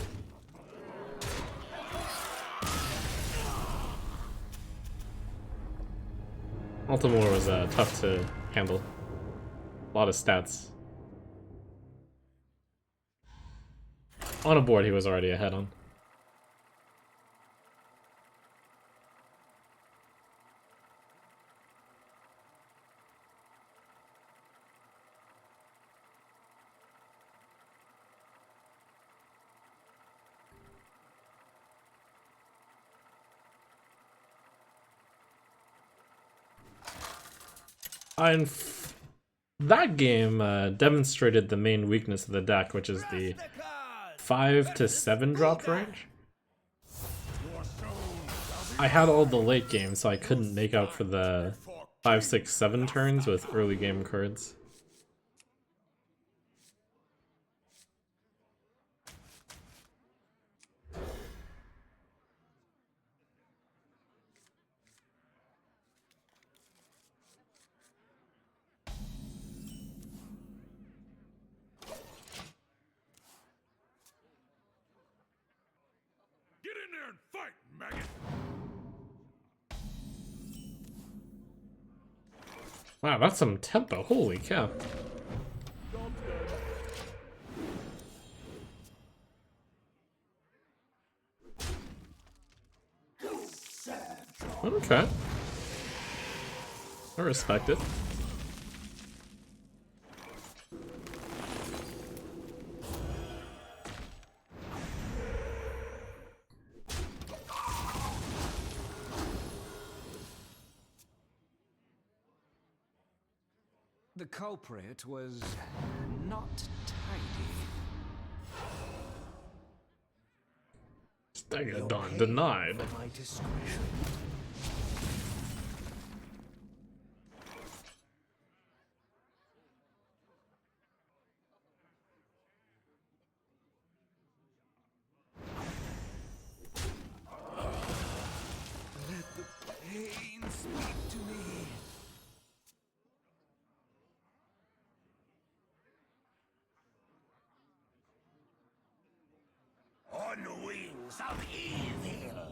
Baltimore was tough to handle. A lot of stats. On a board he was already ahead on. And that game demonstrated the main weakness of the deck, which is the 5 to 7 drop range. I had all the late game, so I couldn't make up for the 5, 6, 7 turns with early game cards. Get in there and fight, maggot! Wow, that's some tempo. Holy cow. Okay. I respect it. The culprit was not tidy. Stagger You're Dawn paying denied. for my discretion. Let the pain speak to me. On the wings of evil.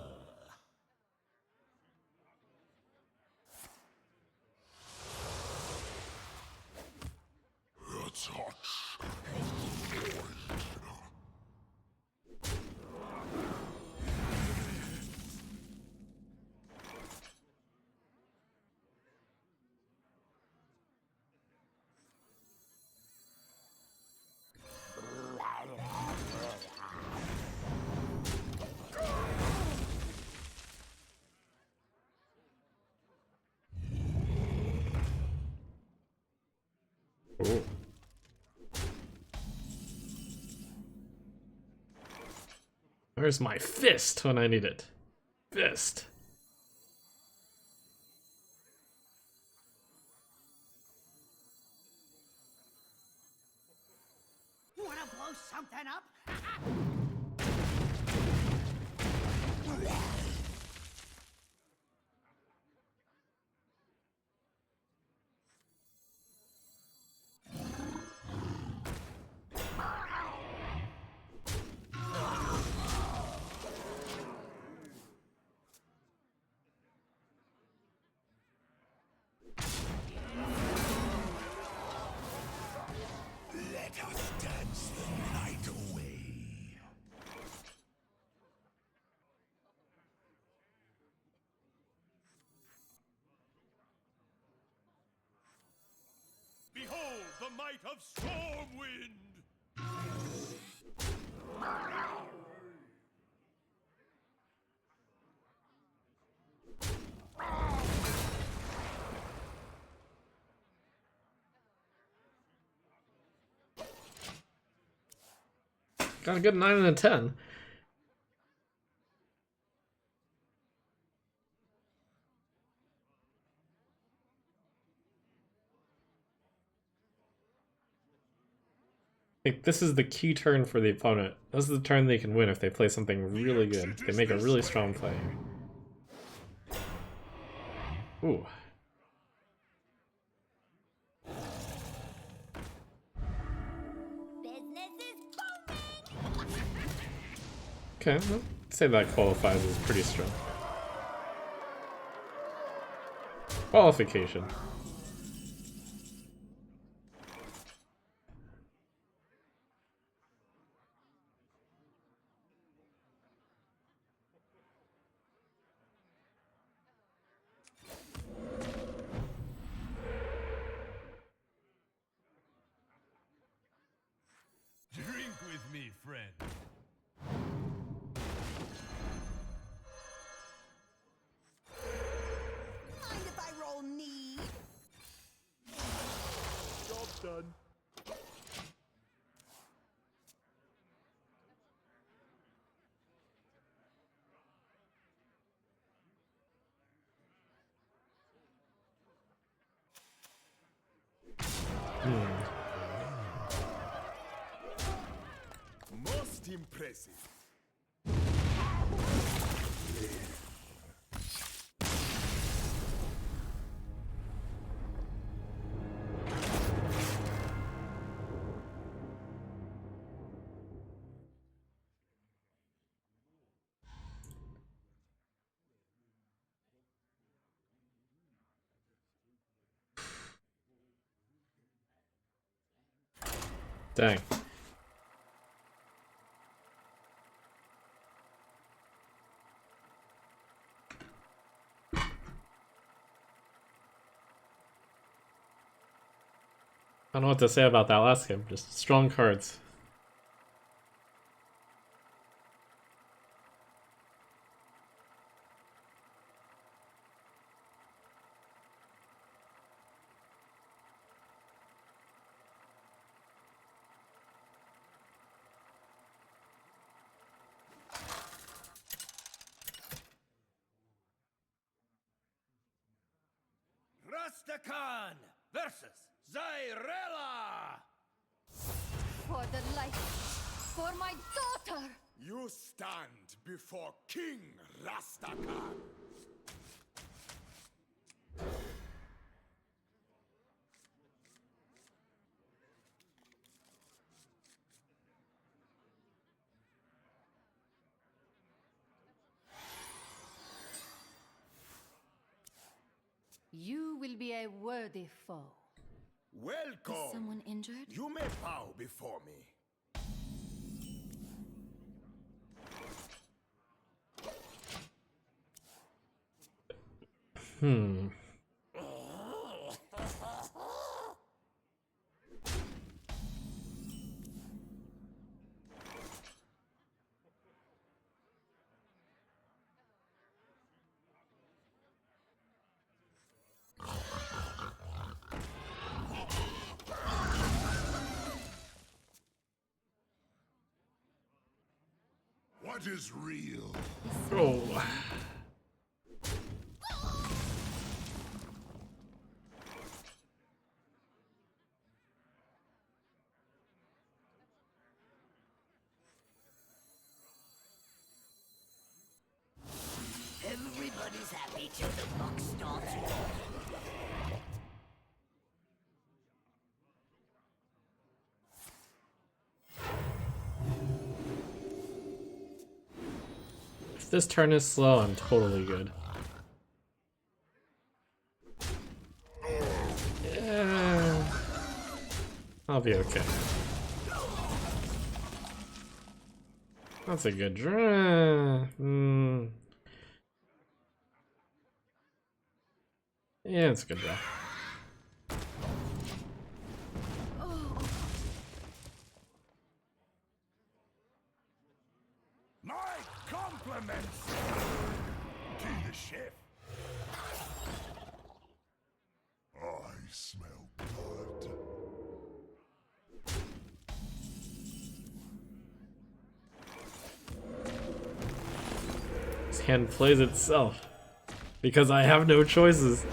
Your touch. Ooh. Where's my fist when I need it? Fist. Wanna blow something up? Let us dance the night away. Behold the might of Stormwind! Got a good 9 and a 10. Like, this is the key turn for the opponent. This is the turn they can win if they play something really good. They make a really strong play here. Ooh. Business is booming! Okay, well, I'd say that qualifies as pretty strong. Qualification. Drink with me, friend. Mind if I roll need? Job done. Most impressive. Dang. I don't know what to say about that last game. Just strong cards. Rastakan versus Zyrella! For the light. For my daughter! You stand before King Rastakan. You will be a worthy foe. Welcome. Is someone injured? You may bow before me. Hmm. What is real? Oh. Everybody's happy till the buck starts walking. If this turn is slow, I'm totally good. Yeah. I'll be okay. That's a good draw. Yeah, it's a good draw. My compliments to the chef. I smell blood. His hand plays itself. Because I have no choices.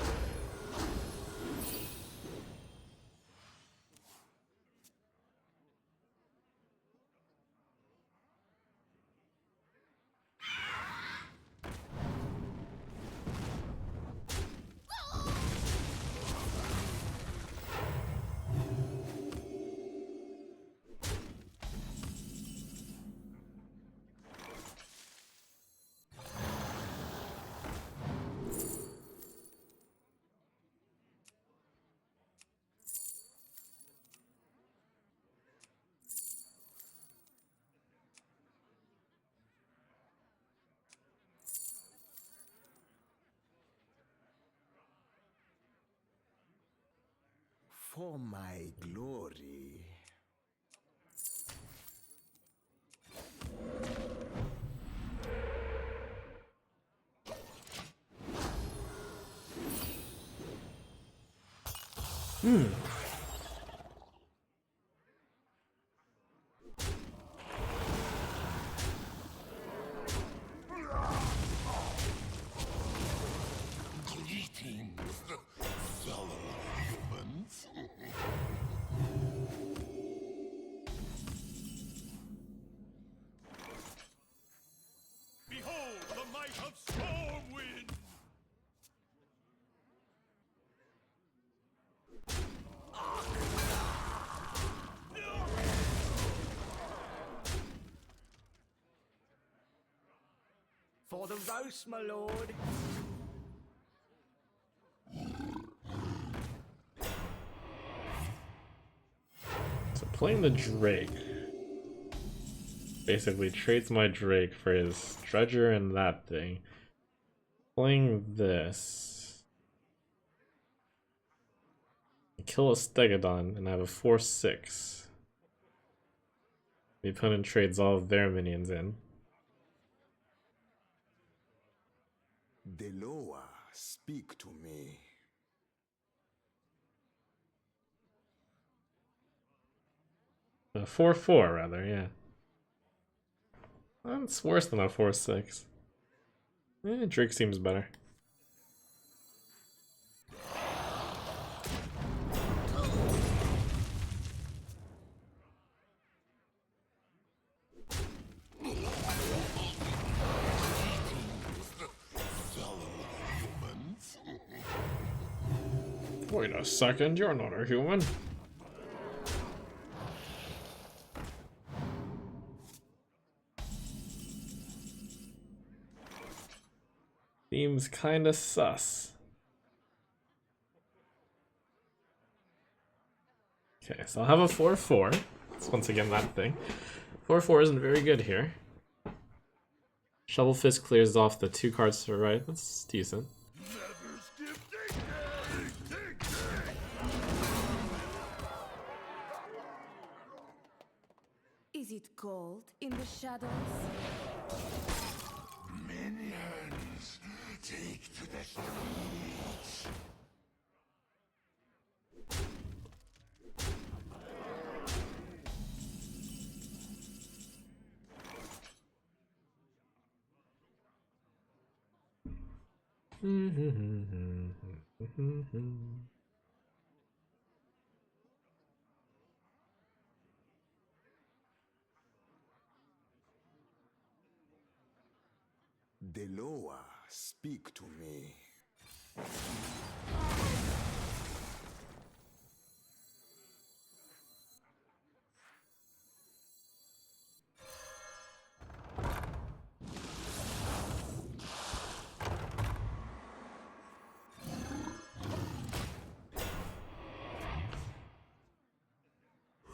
For my glory. Greetings, fellow humans. Behold the might of Stormwind! For the roast, my lord. So playing the Drake basically trades my Drake for his Dredger and that thing. Playing this, I kill a Stegodon and I have a 4/6. The opponent trades all of their minions in. Deloa, speak to me. A 4/4 rather, yeah. That's worse than a 4/6. Drake seems better. Wait a second, you're not a human. Seems kinda sus. Okay, so I'll have a 4/4. It's once again that thing. 4/4 isn't very good here. Shovel Fist clears off the 2 cards to the right. That's decent. Never skip dig. Is it cold in the shadows? Minions, take to the streets. Deloa, speak to me.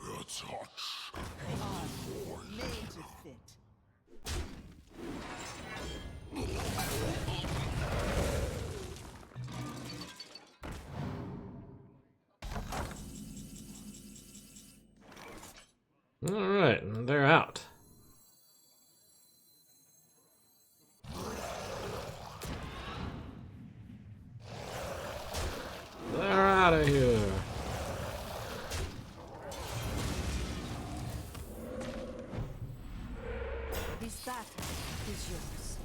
Your touch. Made to fit. Alright, they're out. They're out of here. This battle is yours.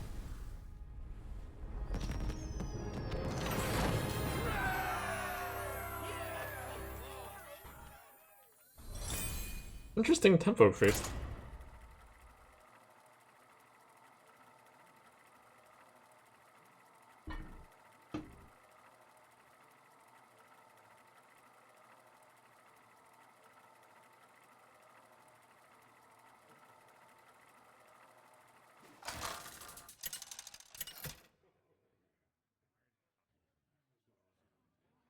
Interesting tempo creep.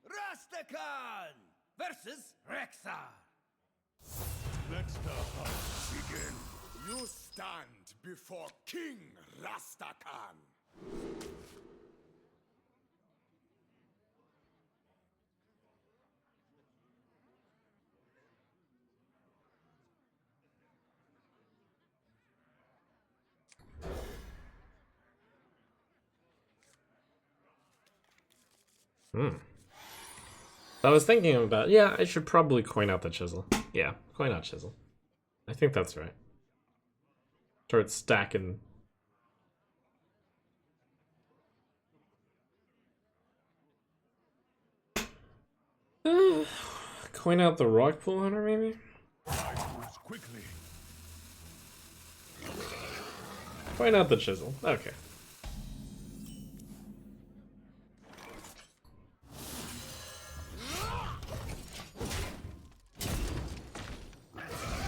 Rastakan versus Rexar. Let the hunt begin. You stand before King Rastakan. I was thinking about, yeah, I should probably coin out the chisel. Yeah, coin out chisel. I think that's right. Start stacking. Coin out the rock pool hunter, maybe? I moves quickly. Coin out the chisel. Okay.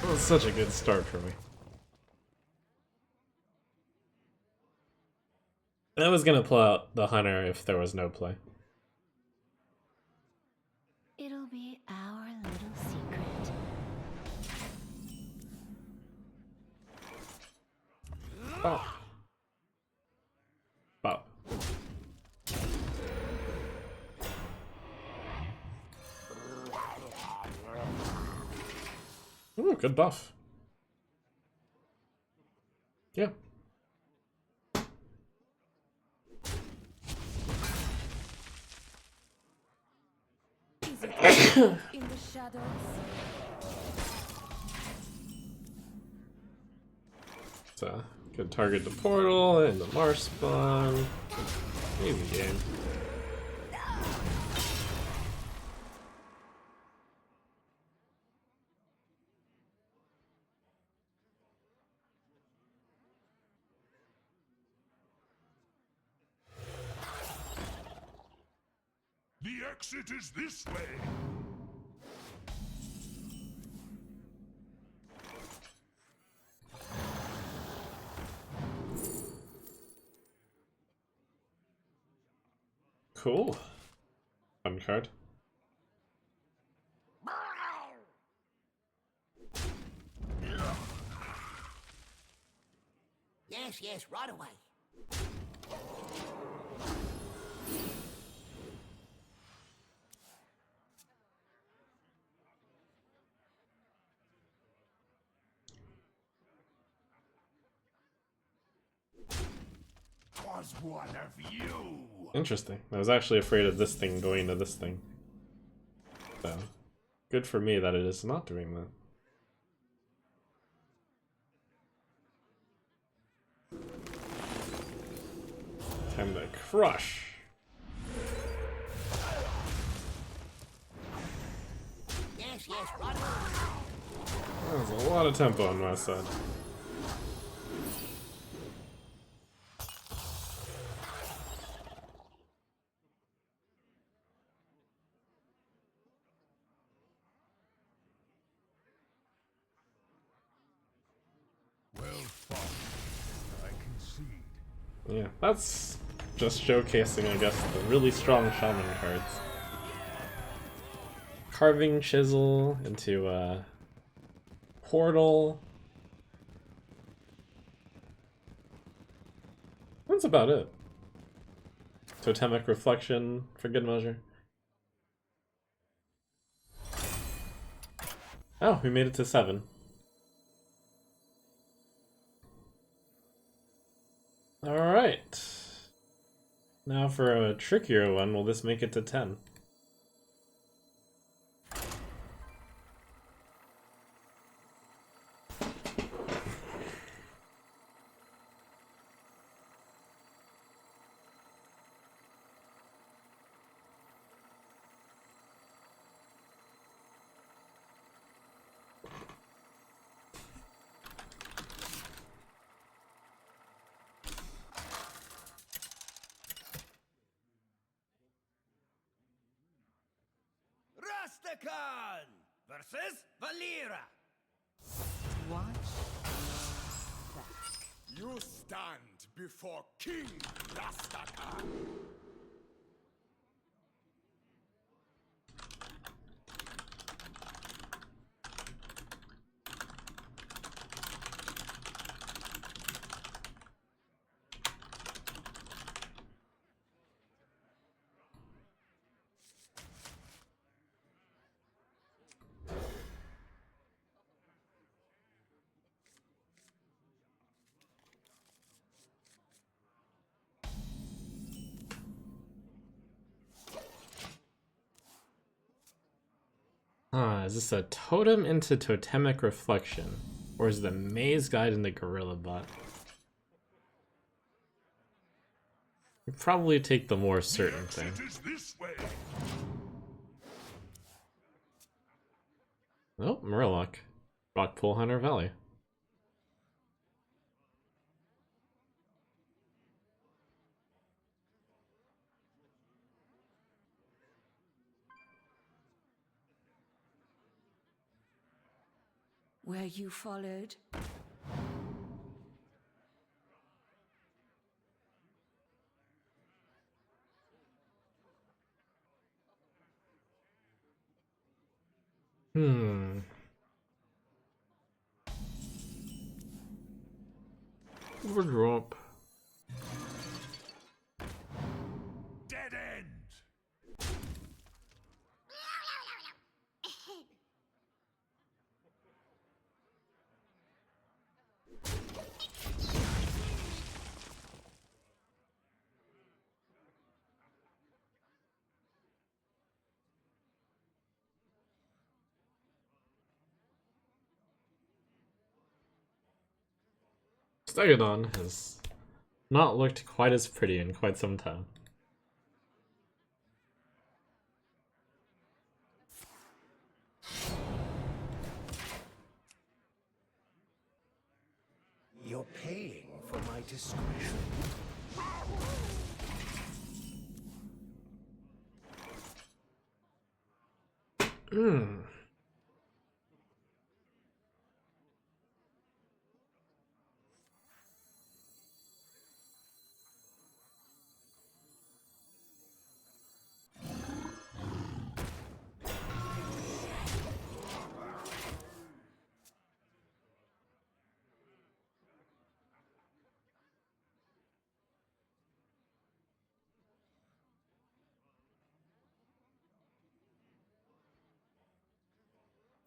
That was such a good start for me. I was gonna pull out the hunter if there was no play. It'll be our little secret. Oh. Wow. Ooh, good buff. Yeah. Is it in the shadows? So, good target the portal and the Mars spawn. Easy game. The exit is this way. Cool. Fun card. Yes, yes, right away. Was one of you. Interesting. I was actually afraid of this thing going to this thing. So, good for me that it is not doing that. Time to crush. lot of tempo on my side. Well fought. I concede. Yeah, that's just showcasing, I guess, the really strong Shaman cards. Carving Chisel into Portal. That's about it. Totemic Reflection for good measure. Oh, we made it to 7. Alright. Now for a trickier one, will this make it to 10? Rastakan versus Valera. Watch your back. You stand before King Rastakan. Is this a totem into totemic reflection? Or is the maze guide in the gorilla bot? We probably take the more certain thing. Exit is this way. Oh, Murloc. Rockpool Hunter Valley. Were you followed? Hmm. Overdrop. Dead end. Stegodon has not looked quite as pretty in quite some time. You're paying for my discretion. Hmm.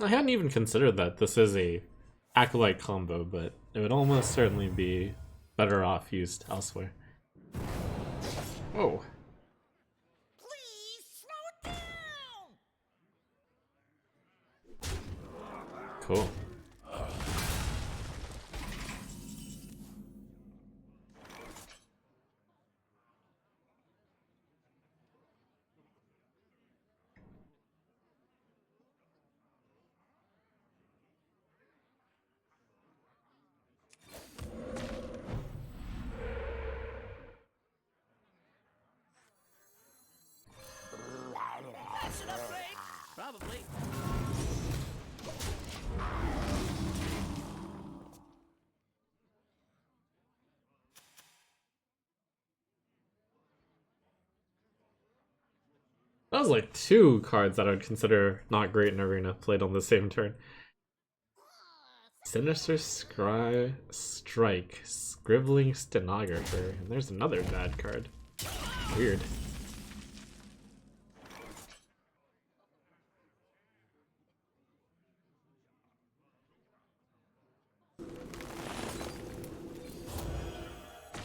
I hadn't even considered that this is a Acolyte combo, but it would almost certainly be better off used elsewhere. Oh. Please slow down! Cool. That was like two cards that I would consider not great in Arena played on the same turn. Sinister Strike, Scribbling Stenographer, and there's another bad card. Weird.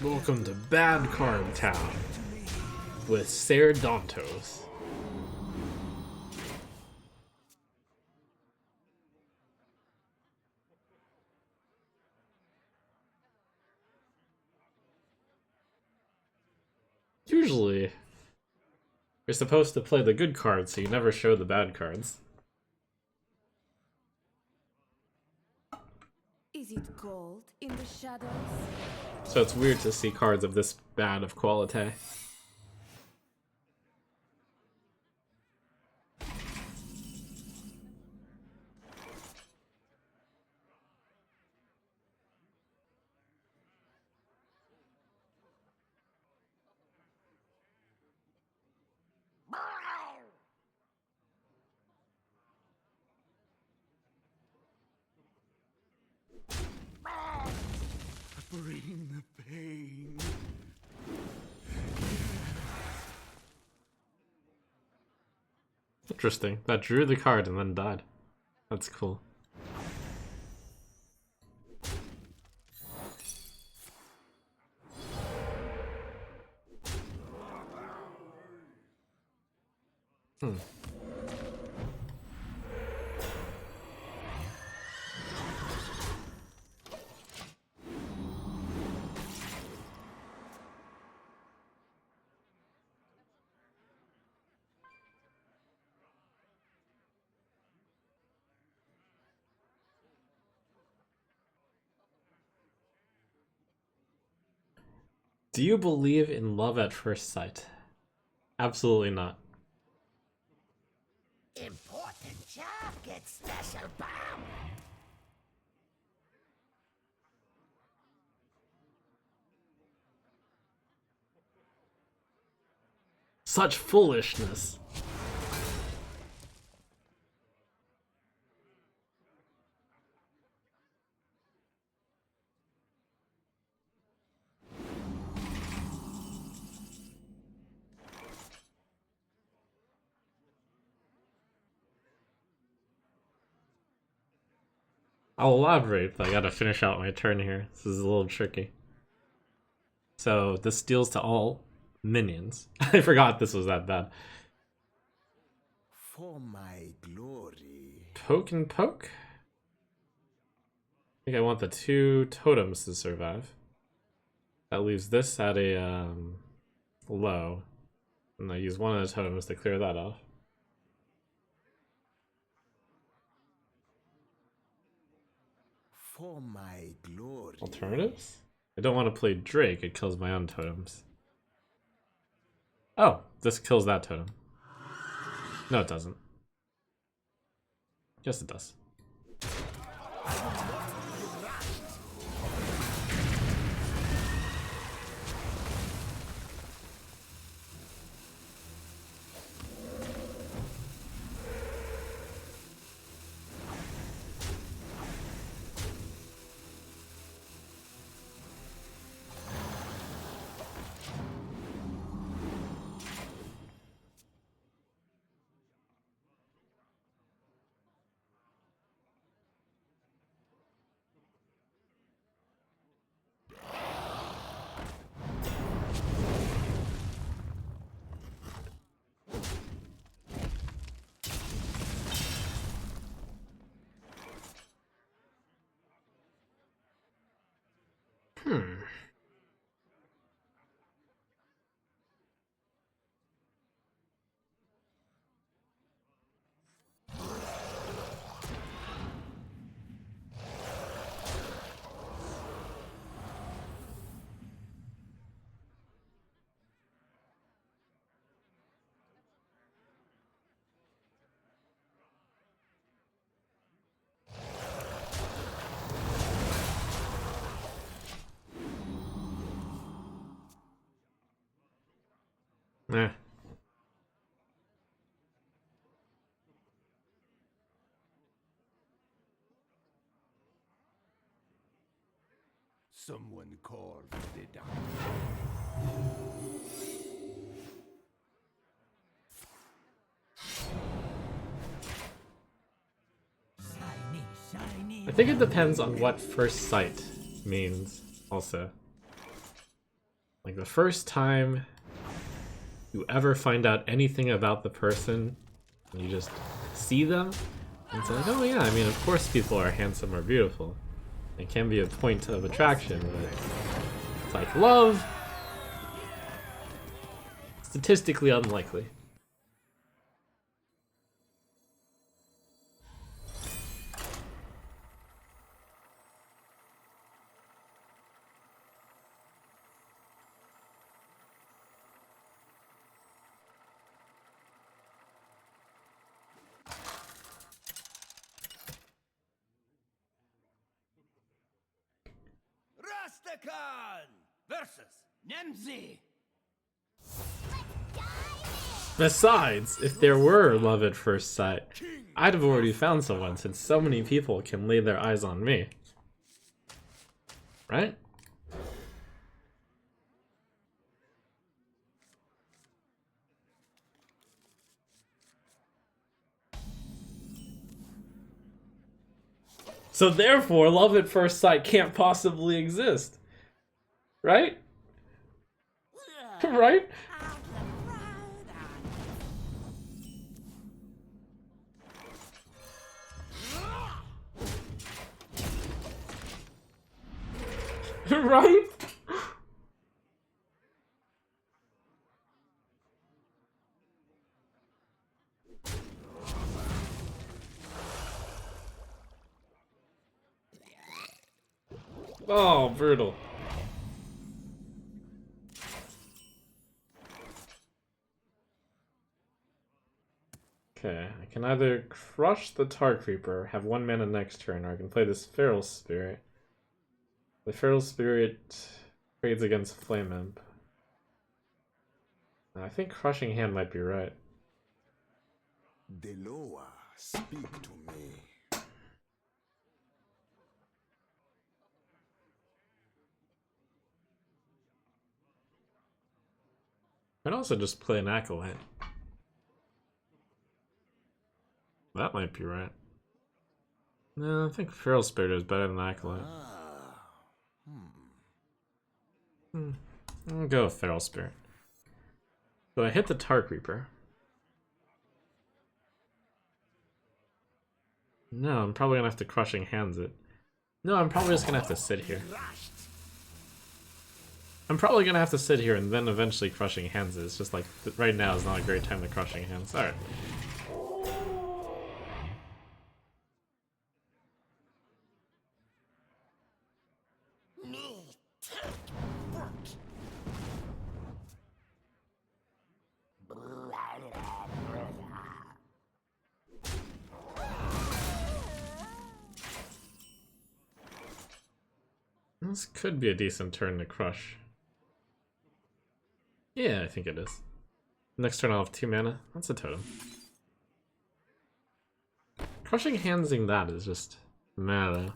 Welcome to Bad Card Town with Ceradontos. Usually, you're supposed to play the good cards so you never show the bad cards. Is it cold in the shadows? So it's weird to see cards of this bad of quality. Bring the pain. Interesting. That drew the card and then died. That's cool. Do you believe in love at first sight? Absolutely not. Important job gets special bomb. Such foolishness. I'll elaborate, but I gotta finish out my turn here. This is a little tricky. So this deals to all minions. I forgot this was that bad. For my glory. Poke and poke? I think I want the two totems to survive. That leaves this at a low. And I use one of the totems to clear that off. For my glory. Alternatives? I don't want to play Drake, it kills my own totems. Oh, this kills that totem. No, it doesn't. Yes, it does. Eh. Someone call for the doctor. Shiny, shiny. I think it depends on what first sight means, also. Like, the first time you ever find out anything about the person, and you just see them, and it's like, oh yeah, I mean, of course people are handsome or beautiful. It can be a point of attraction, but it's like love, statistically unlikely. Rastakan versus Nemzi. Besides, if there were love at first sight, I'd have already found someone since so many people can lay their eyes on me. Right? So therefore, love at first sight can't possibly exist. Right? Right? Right? Oh, brutal. Okay, I can either crush the Tar Creeper, have 1 mana next turn, or I can play this Feral Spirit. The Feral Spirit trades against Flame Imp. I think Crushing Hand might be right. Deloa, speak to me. I can also just play an Acolyte. That might be right. No, I think Feral Spirit is better than Acolyte. I'll go with Feral Spirit. So I hit the Tar Creeper. No, I'm probably gonna have to Crushing Hands it. No, I'm probably just gonna have to sit here. I'm probably gonna have to sit here and then eventually Crushing Hands it. It's just like, right now is not a great time to Crushing Hands. Alright. Me take work. This could be a decent turn to crush. Yeah, I think it is. Next turn I'll have 2 mana. That's a totem. Crushing Handsing that is just mad.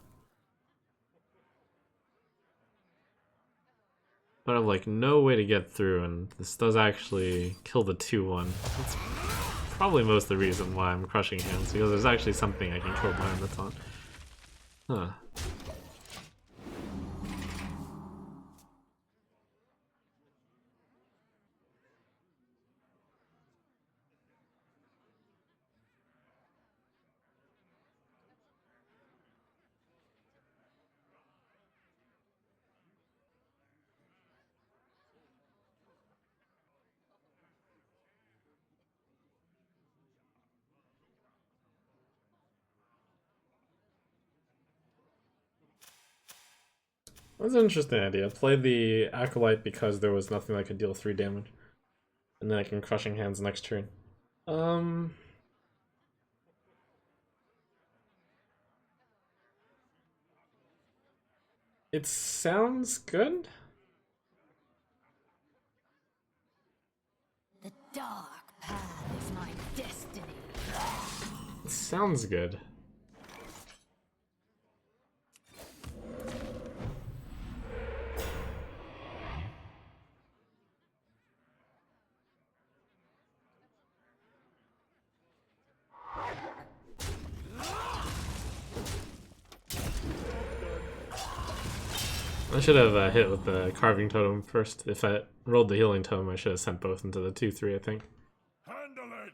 But I have like no way to get through, and this does actually kill the 2/1. That's probably most of the reason why I'm Crushing Hands, because there's actually something I can kill behind the taunt. Huh. That's an interesting idea. Play the Acolyte because there was nothing that could deal 3 damage. And then I can Crushing Hands next turn. It sounds good? The dark path is my destiny. It sounds good. I should have hit with the carving totem first. If I rolled the healing totem, I should have sent both into the 2/3, I think. Handle it!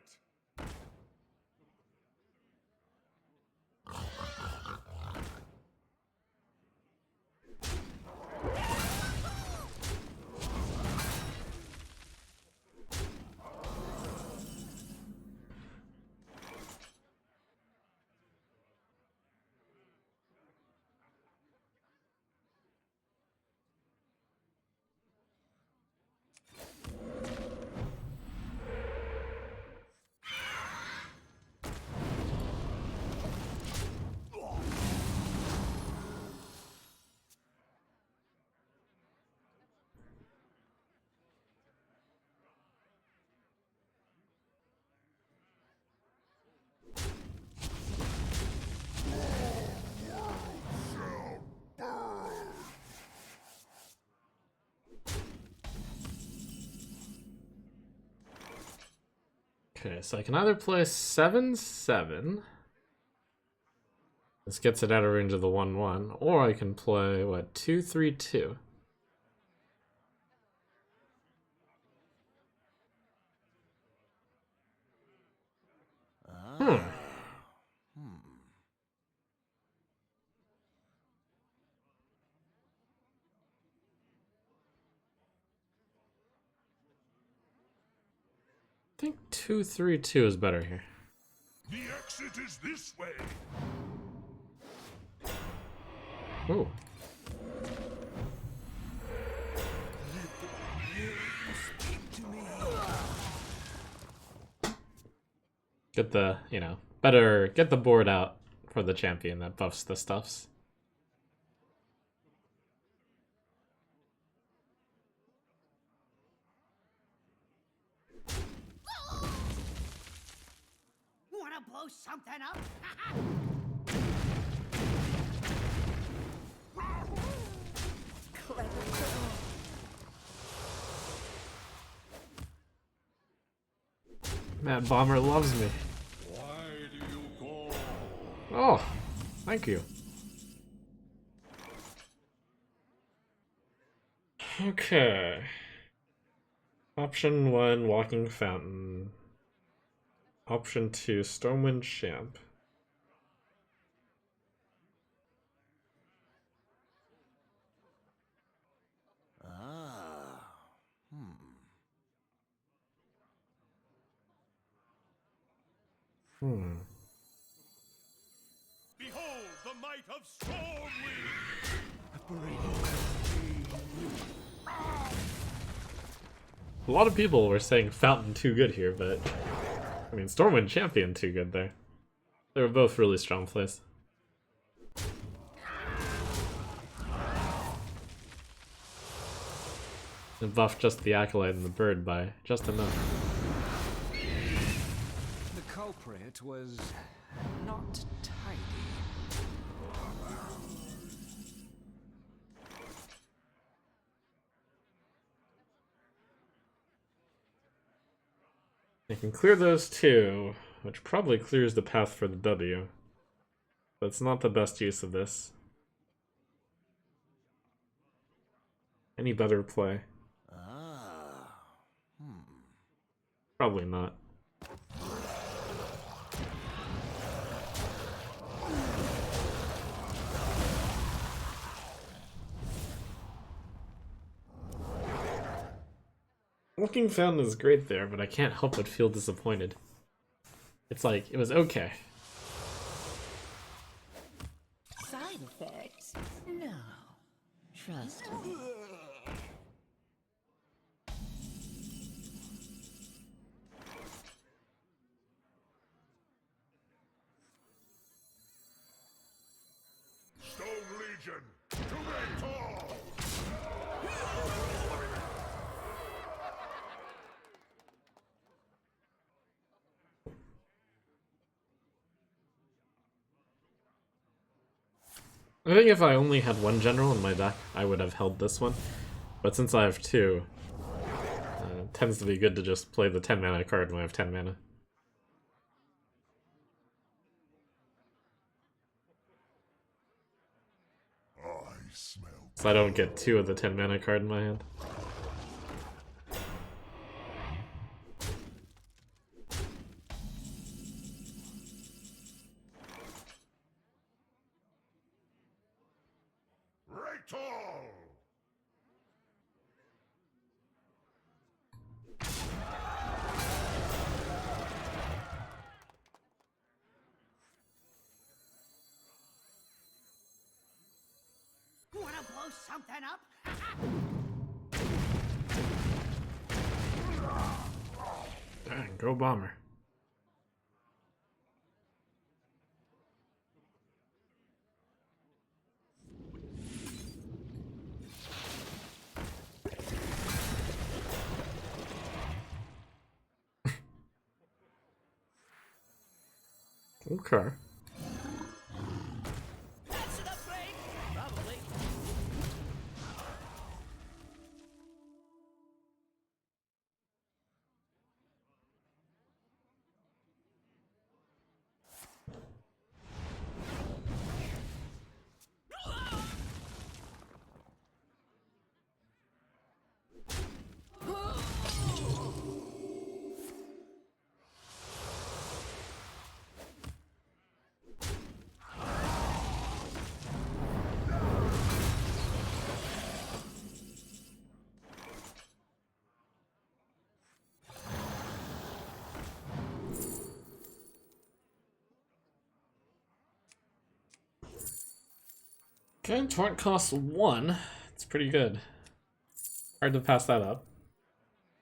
Okay, so I can either play 7/7. This gets it out of range of the 1/1, or I can play, what, 2/3/2. Hmm. I think 2/3/2 is better here. The exit is this way! Ooh. Get the, better get the board out for the champion that buffs the stuffs. Wanna blow something up? Clever girl. That bomber loves me. Why do you call? Oh, thank you. Okay. Option 1, Walking Fountain. Option 2, Stormwind Champ. Hmm. Behold the might of Stormwind! A lot of people were saying Fountain too good here, but I mean Stormwind Champion too good there. They were both really strong plays. And buff just the Acolyte and the Bird by just enough. The culprit was not tidy. I can clear those two, which probably clears the path for the W. But it's not the best use of this. Any better play? Probably not. Walking Fountain is great there, but I can't help but feel disappointed. It's like, it was okay. Side effects? No. Trust me. Stone Legion, to their call! I think if I only had one general in my deck, I would have held this one. But since I have two, it tends to be good to just play the 10 mana card when I have 10 mana. I smell So I don't get 2 of the 10 mana card in my hand. Rachel! Wanna blow something up? Dang, go bomber. Okay. That's an upgrade. Probably. Okay, torrent costs 1. It's pretty good. Hard to pass that up.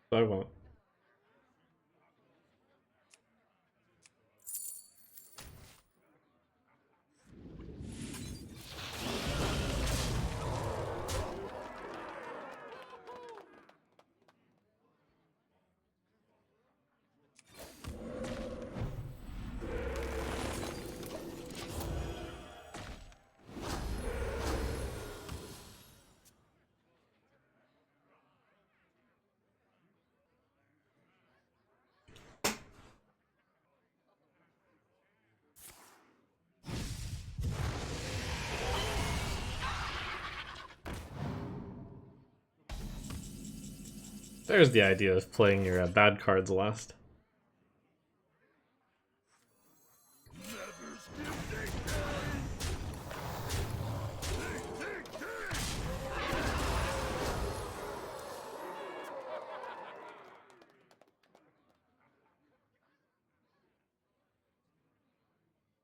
So I won't. There's the idea of playing your bad cards last. Never skip takedown! Take!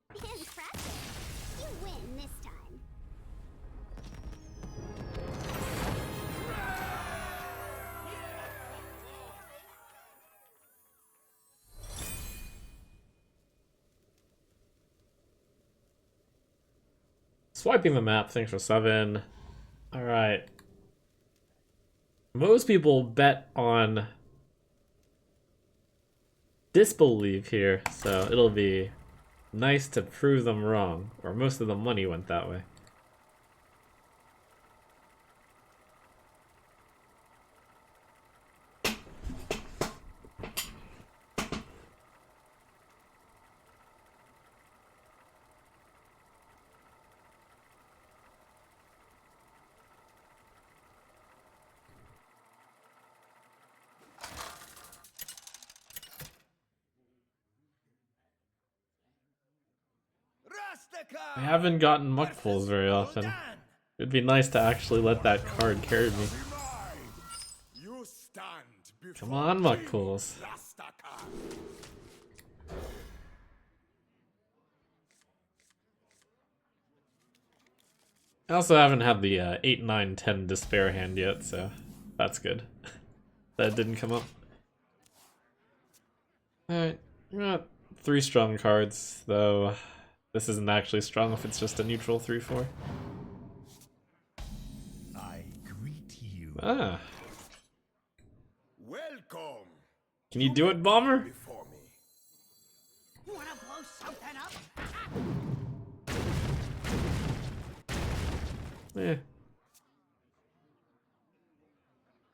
Impressive. You win this time. Swiping the map, thanks for 7. Alright. Most people bet on disbelief here, so it'll be nice to prove them wrong. Or most of the money went that way. I haven't gotten muck pulls very often. It'd be nice to actually let that card carry me. You stand before Come on, muck King pulls. Rastakhan. I also haven't had the 8, 9, 10 despair hand yet, so that's good. That didn't come up. Alright, we got 3 strong cards, though this isn't actually strong if it's just a neutral 3/4. I greet you. Ah, Welcome. can you do it, Bomber? Before me. Wanna blow something up? Eh,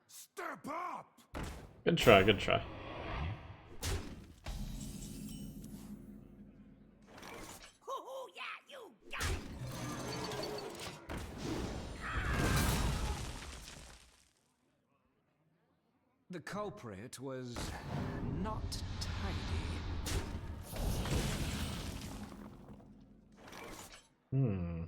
Step up. good try, good try. Hoo-hoo, yeah, you got it. culprit was not tidy. Hmm.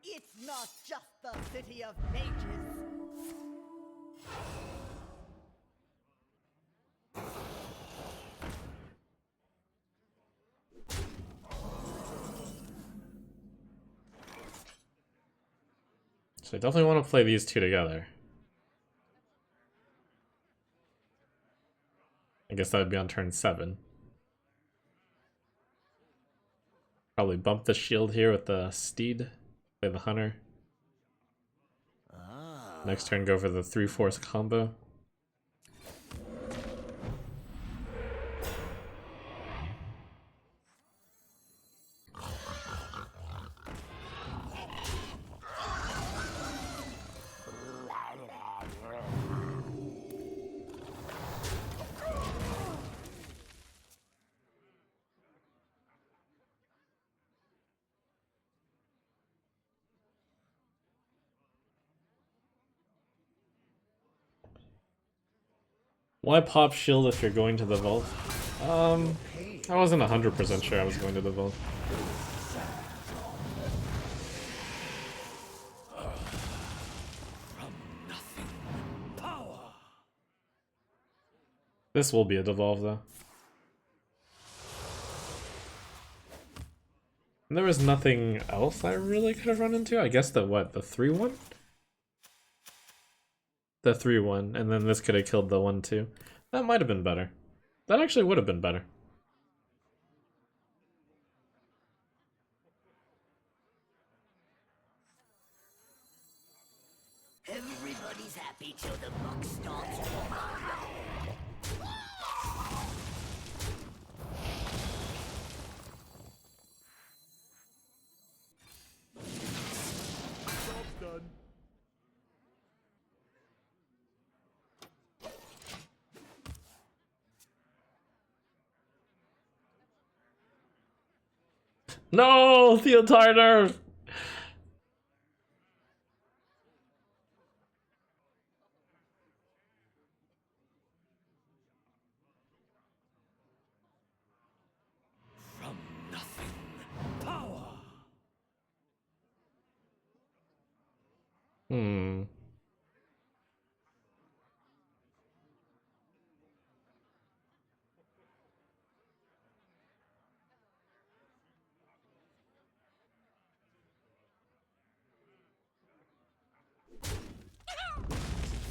It's not just the city of mages. So I definitely want to play these two together. I guess that would be on turn 7. Probably bump the shield here with the steed. Play the hunter. Next turn go for the 3-force combo. Why pop shield if you're going to the vault? I wasn't 100% sure I was going to the vault. This will be a devolve though. And there was nothing else I really could have run into. I guess the what, the 3-1? The 3-1, and then this could have killed the 1-2. That might have been better. That actually would have been better. Everybody's happy till the buck stops. Job's done. No, Theotarder! From nothing, power. Hmm.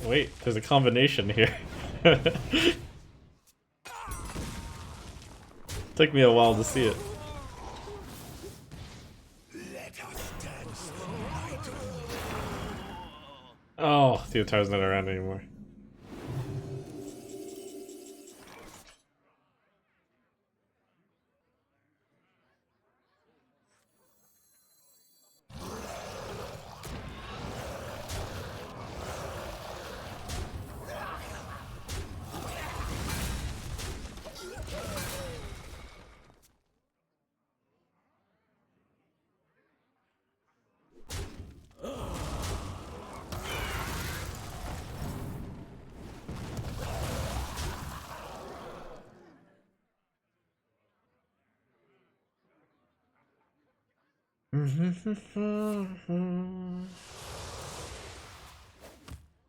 Wait, there's a combination here. Took me a while to see it. Let us dance the night away. Oh, Theotar's not around anymore.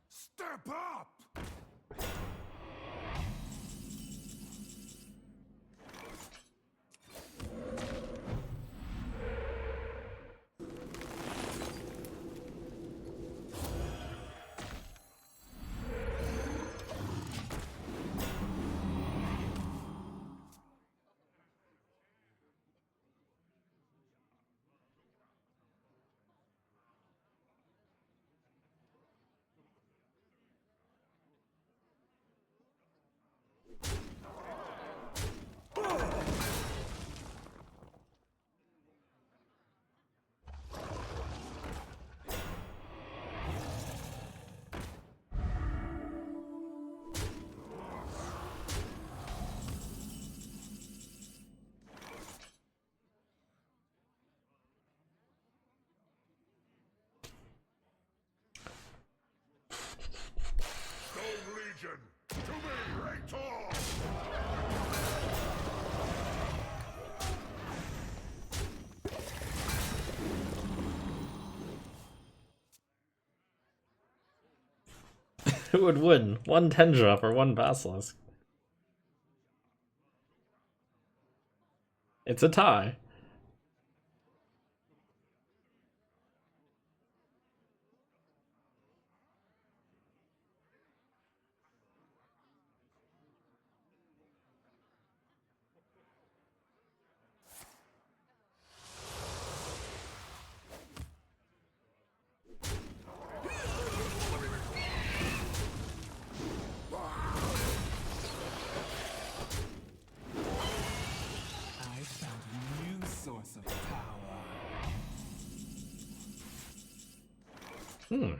Step up! Who would win? One 10-drop or one Basilisk? It's a tie. I found a new source of power. Hmm.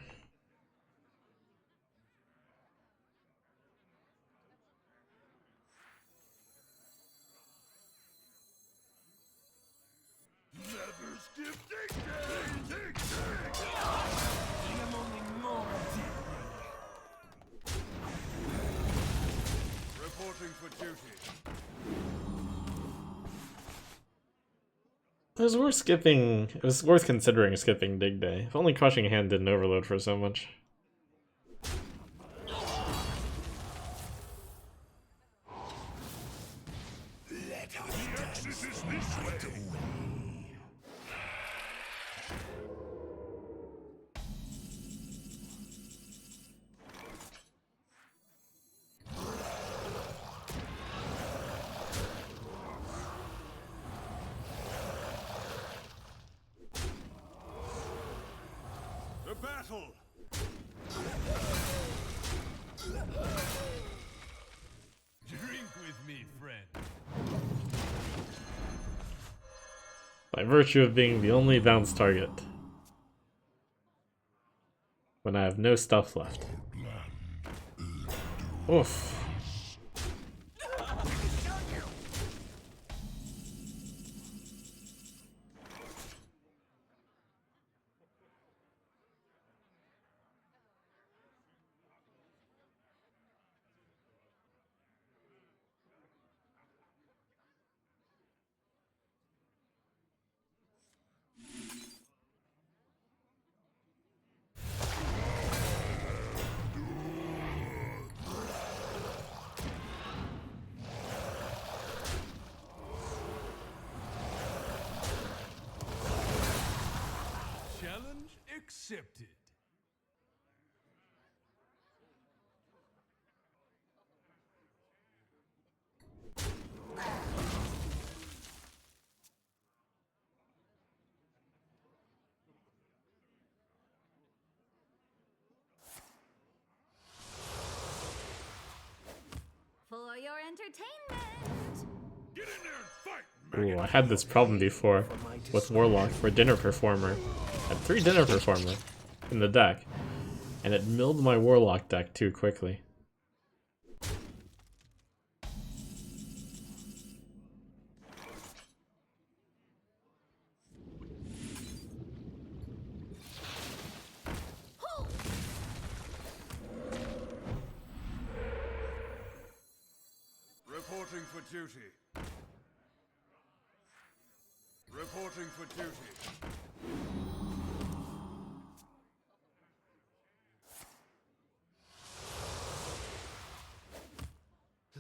Never skip dig day! Dig dig! I am only more deadly. Reporting for duty. It was worth skipping. It was worth considering skipping Dig Day. If only Crushing Hand didn't overload for so much. The exit is this way! The battle! Drink with me, friend. By virtue of being the only bounce target. When I have no stuff left. Oof. Challenge accepted. For your entertainment. Get in there and fight! Ooh, I had this problem before with Warlock for Dinner Performer. I had 3 Dinner Performer in the deck, and it milled my Warlock deck too quickly. Reporting for duty. Reporting for duty.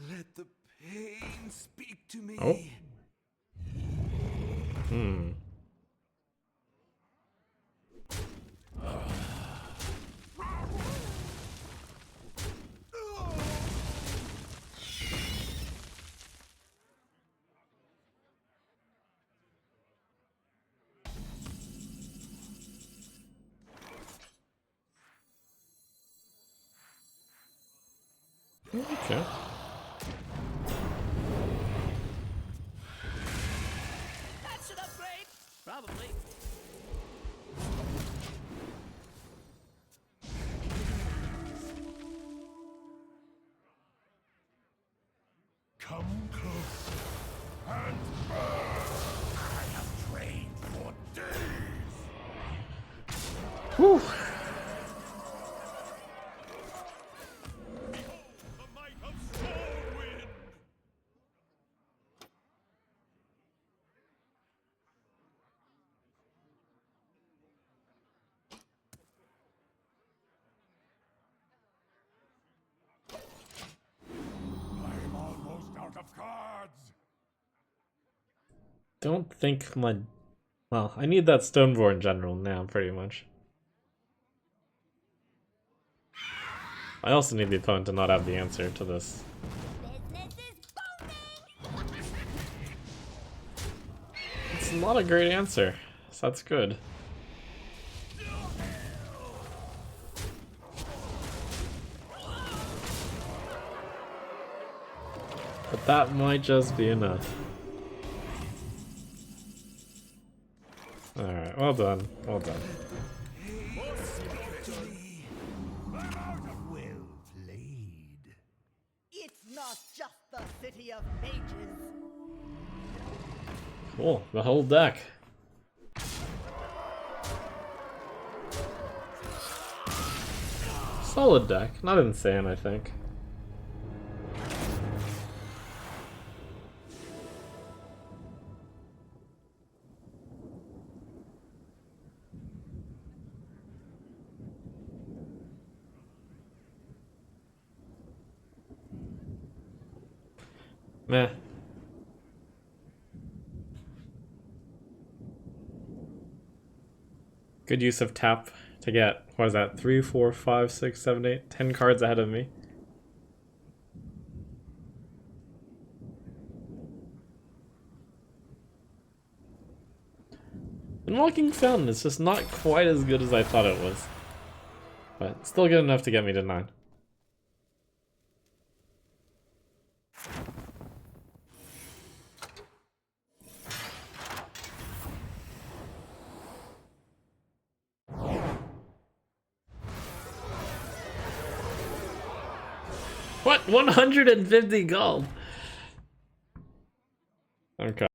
Let the pain speak to me. Oh. Hmm. Okay. That's an upgrade. Probably. Come close and burn! I have trained for days! Whew. The might of Stormwind! don't think my... Well, I need that Stonebore in general now, pretty much. I also need the opponent to not have the answer to this. Business is booming! It's not a great answer, so that's good. But that might just be enough. Alright, well done, well done. Well played. It's not just the city of mages. Cool, the whole deck. Solid deck, not insane, I think. Meh. Good use of tap to get, what is that, 3, 4, 5, 6, 7, 8, 10 cards ahead of me. Unlocking Fountain is just not quite as good as I thought it was. But still good enough to get me to 9. What? 150 gold? Okay.